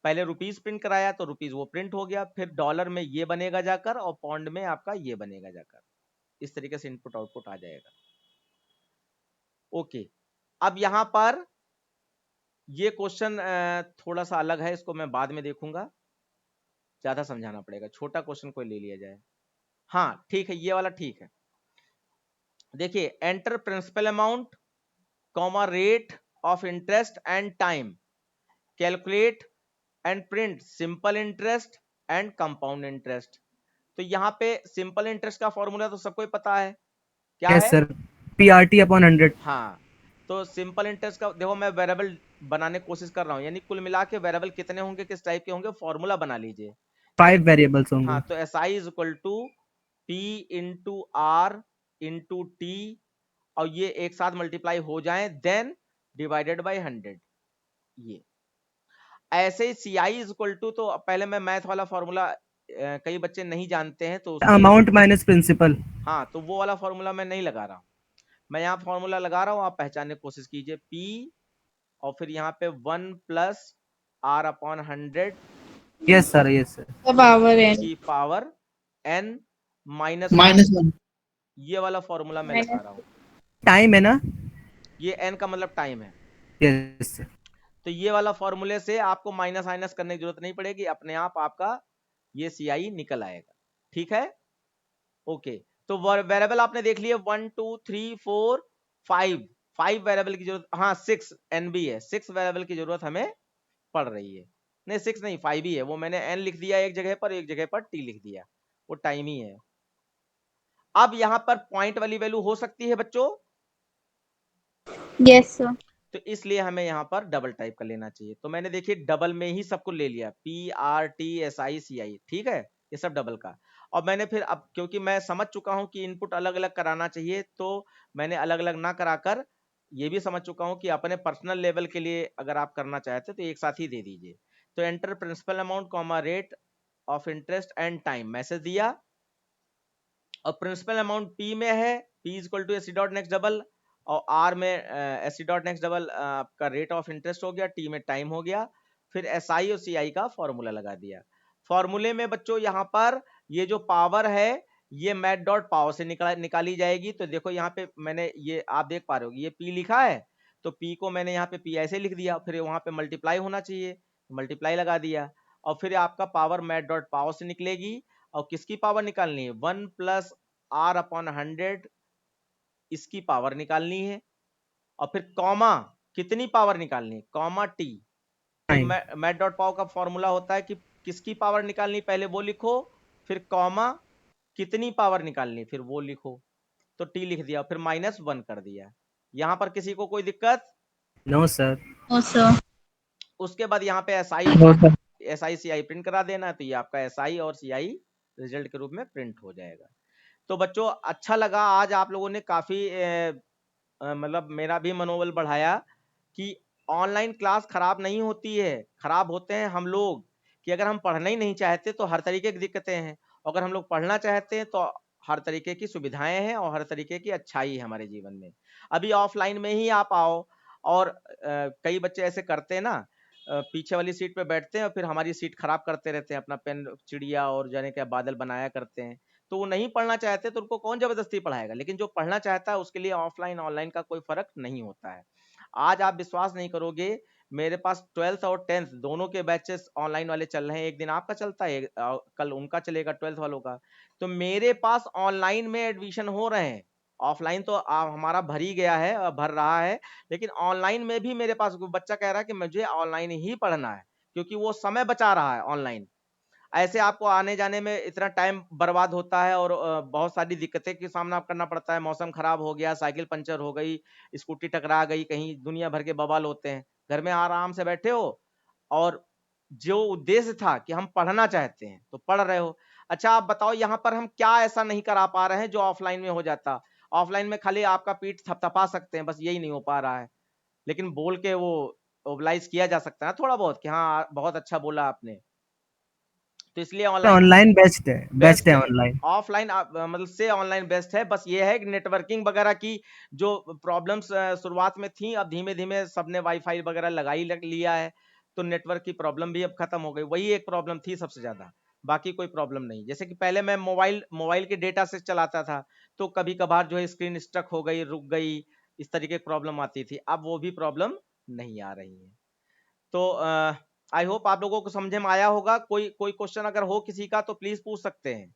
पहले रुपीज प्रिंट कराया तो रुपीज वो प्रिंट हो गया, फिर डॉलर में ये बनेगा जाकर और पाउंड में आपका ये बनेगा जाकर, इस तरीके से इनपुट आउटपुट आ जाएगा। ओके, अब यहां पर ये क्वेश्चन थोड़ा सा अलग है, इसको मैं बाद में देखूंगा, ज्यादा समझाना पड़ेगा, छोटा क्वेश्चन कोई ले लिया जाए। हाँ ठीक है, ये वाला ठीक है। देखिए, enter principal amount comma rate of interest and time, calculate and print simple interest and compound interest. तो यहाँ पे सिंपल इंटरेस्ट का फॉर्मूला तो सबको ही पता है, क्या यस है? Sir, PRT/100। हाँ, तो सिंपल इंटरेस्ट का देखो, मैं वेरिएबल बनाने की कोशिश कर रहा हूँ, यानी कुल मिला के वेरिएबल कितने होंगे, किस टाइप के होंगे, फॉर्मूला बना लीजिए। 5 वेरिएबल्स होंगे। हाँ, तो SI is equal to P into R into T, और ये एक साथ मल्टीप्लाई हो जाएं, देन डिवाइडेड बाय 100। ये ऐसे ही CI इज इक्वल टू, तो पहले मैं मैथ वाला फॉर्मूला कई बच्चे नहीं जानते हैं तो अमाउंट माइनस प्रिंसिपल। हाँ, तो वो वाला फॉर्मूला मैं नहीं लगा रहा हूँ, मैं यहाँ फॉर्मूला लगा रहा हूँ, आप पहचानने की कोशिश कीजिए। P और फिर यहाँ पे 1 प्लस R/100 yes sir, yes sir. Power N की पावर n माइनस -1। ये वाला फॉर्मूला मैं लगा रहा हूँ। टाइम है ना? ये n का मतलब टाइम है, यस सर। तो ये वाला फॉर्मूले से आपको माइनस माइनस करने की जरूरत नहीं पड़ेगी, अपने आप आपका ये CI निकल आएगा, ठीक है। ओके, तो वेरिएबल आपने देख लिए 1 2 3 4 5 वेरिएबल की जरूरत, हाँ 6 NB है, 6 वेरिएबल की जरूरत हमें पड़ रही है, नहीं 6 नहीं 5 ही है, वो मैंने n लिख दिया एक जगह पर, एक जगह पर t लिख दिया, वो टाइम ही है। अब यहां पर पॉइंट वाली वैल्यू हो सकती है बच्चों, यस सर। तो इसलिए हमें यहां पर डबल टाइप कर लेना चाहिए, तो मैंने देखिए डबल में ही सबको ले लिया, PRT SI CI, ठीक है, ये सब डबल का। और मैंने फिर अब क्योंकि मैं समझ चुका हूं कि इनपुट अलग अलग कराना चाहिए, तो मैंने अलग अलग ना कराकर ये भी समझ चुका हूं कि अपने पर्सनल लेवल के लिए अगर आप करना चाहते तो एक साथ ही दे दीजिए। तो enter principal amount comma rate of interest and time, message दिया, और प्रिंसिपल अमाउंट P में है, P is equal to SC dot next double, और R में SC डॉट नेक्स्ट डबल आपका रेट ऑफ इंटरेस्ट हो गया, T में टाइम हो गया, फिर SI और CI का फॉर्मूला लगा दिया। फॉर्मूले में बच्चों यहाँ पर ये जो पावर है ये मैथ डॉट पावर से निकाली जाएगी, तो देखो यहाँ पे मैंने ये आप देख पा रहे हो ये P लिखा है, तो P को मैंने यहाँ पे P ऐसे लिख दिया, फिर वहां पे मल्टीप्लाई होना चाहिए, मल्टीप्लाई लगा दिया, और फिर आपका पावर मैथ डॉट पावर से निकलेगी, और किसकी पावर निकालनी है, 1 प्लस R/100 इसकी पावर निकालनी है, और फिर कॉमा कितनी पावर निकालनी है, कॉमा T। तो मैथ डॉट पावर का फॉर्मूला होता है कि किसकी पावर निकालनी पहले वो लिखो, फिर कॉमा कितनी पावर निकालनी फिर वो लिखो, तो T लिख दिया, फिर -1 कर दिया। यहां पर किसी को कोई दिक्कत? No sir. No sir. उसके बाद यहाँ पे SI CI प्रिंट करा देना, तो ये आपका SI और CI रिजल्ट के रूप में प्रिंट हो जाएगा। तो बच्चों अच्छा लगा, आज आप लोगों ने काफी मतलब मेरा भी मनोबल बढ़ाया कि ऑनलाइन क्लास खराब नहीं होती है, खराब होते हैं हम लोग, कि अगर हम पढ़ना ही नहीं चाहते तो हर तरीके की दिक्कतें हैं, अगर हम लोग पढ़ना चाहते हैं तो हर तरीके की सुविधाएं हैं और हर तरीके की अच्छाई है हमारे जीवन में। अभी ऑफलाइन में ही आप आओ, और कई बच्चे ऐसे करते हैं ना, पीछे वाली सीट पे बैठते हैं और फिर हमारी सीट खराब करते रहते हैं, अपना पेन चिड़िया और जाने क्या बादल बनाया करते हैं, तो वो नहीं पढ़ना चाहते तो उनको कौन जबरदस्ती पढ़ाएगा, लेकिन जो पढ़ना चाहता है उसके लिए ऑफलाइन ऑनलाइन का कोई फर्क नहीं होता है। आज आप विश्वास नहीं करोगे, मेरे पास 12th और 10th दोनों के बैचेस ऑनलाइन वाले चल रहे हैं, एक दिन आपका चलता है, कल उनका चलेगा 12th वालों का, तो मेरे पास ऑनलाइन में एडमिशन हो रहे हैं, ऑफलाइन तो हमारा भर ही गया है, भर रहा है, लेकिन ऑनलाइन में भी मेरे पास बच्चा कह रहा है कि मुझे ऑनलाइन ही पढ़ना है, क्योंकि वो समय बचा रहा है ऑनलाइन। ऐसे आपको आने जाने में इतना टाइम बर्बाद होता है और बहुत सारी दिक्कतें का सामना करना पड़ता है, मौसम खराब हो गया, साइकिल पंचर हो गई, स्कूटी टकरा गई, कहीं दुनिया भर के बवाल होते हैं, घर में आराम से बैठे हो और जो उद्देश्य था कि हम पढ़ना चाहते हैं तो पढ़ रहे हो। अच्छा आप बताओ यहाँ पर हम क्या ऐसा नहीं करा पा रहे हैं जो ऑफलाइन में हो जाता? ऑफलाइन में खाली आपका पीठ थपथपा सकते हैं, बस यही नहीं हो पा रहा है, लेकिन बोल के वो ओबलाइज किया जा सकता है थोड़ा बहुत कि हाँ बहुत अच्छा बोला आपने, तो इसलिए ऑनलाइन ऑनलाइन बेस्ट है, बेस्ट है है। ऑनलाइन। ऑफलाइन मतलब से ऑनलाइन बेस्ट है। बस ये है कि नेटवर्किंग वगैरह की जो प्रॉब्लम्स शुरुआत में थी, अब धीमे धीमे सबने वाईफाई वगैरह लिया है, तो नेटवर्क की प्रॉब्लम भी अब खत्म हो गई। वही एक प्रॉब्लम थी सबसे ज्यादा, बाकी कोई प्रॉब्लम नहीं। जैसे कि पहले मैं मोबाइल के डेटा से चलाता था, तो कभी कभार जो है स्क्रीन स्टक हो गई, रुक गई, इस तरीके की प्रॉब्लम आती थी। अब वो भी प्रॉब्लम नहीं आ रही है। तो आई होप आप लोगों को समझ में आया होगा। कोई क्वेश्चन अगर हो किसी का तो प्लीज पूछ सकते हैं।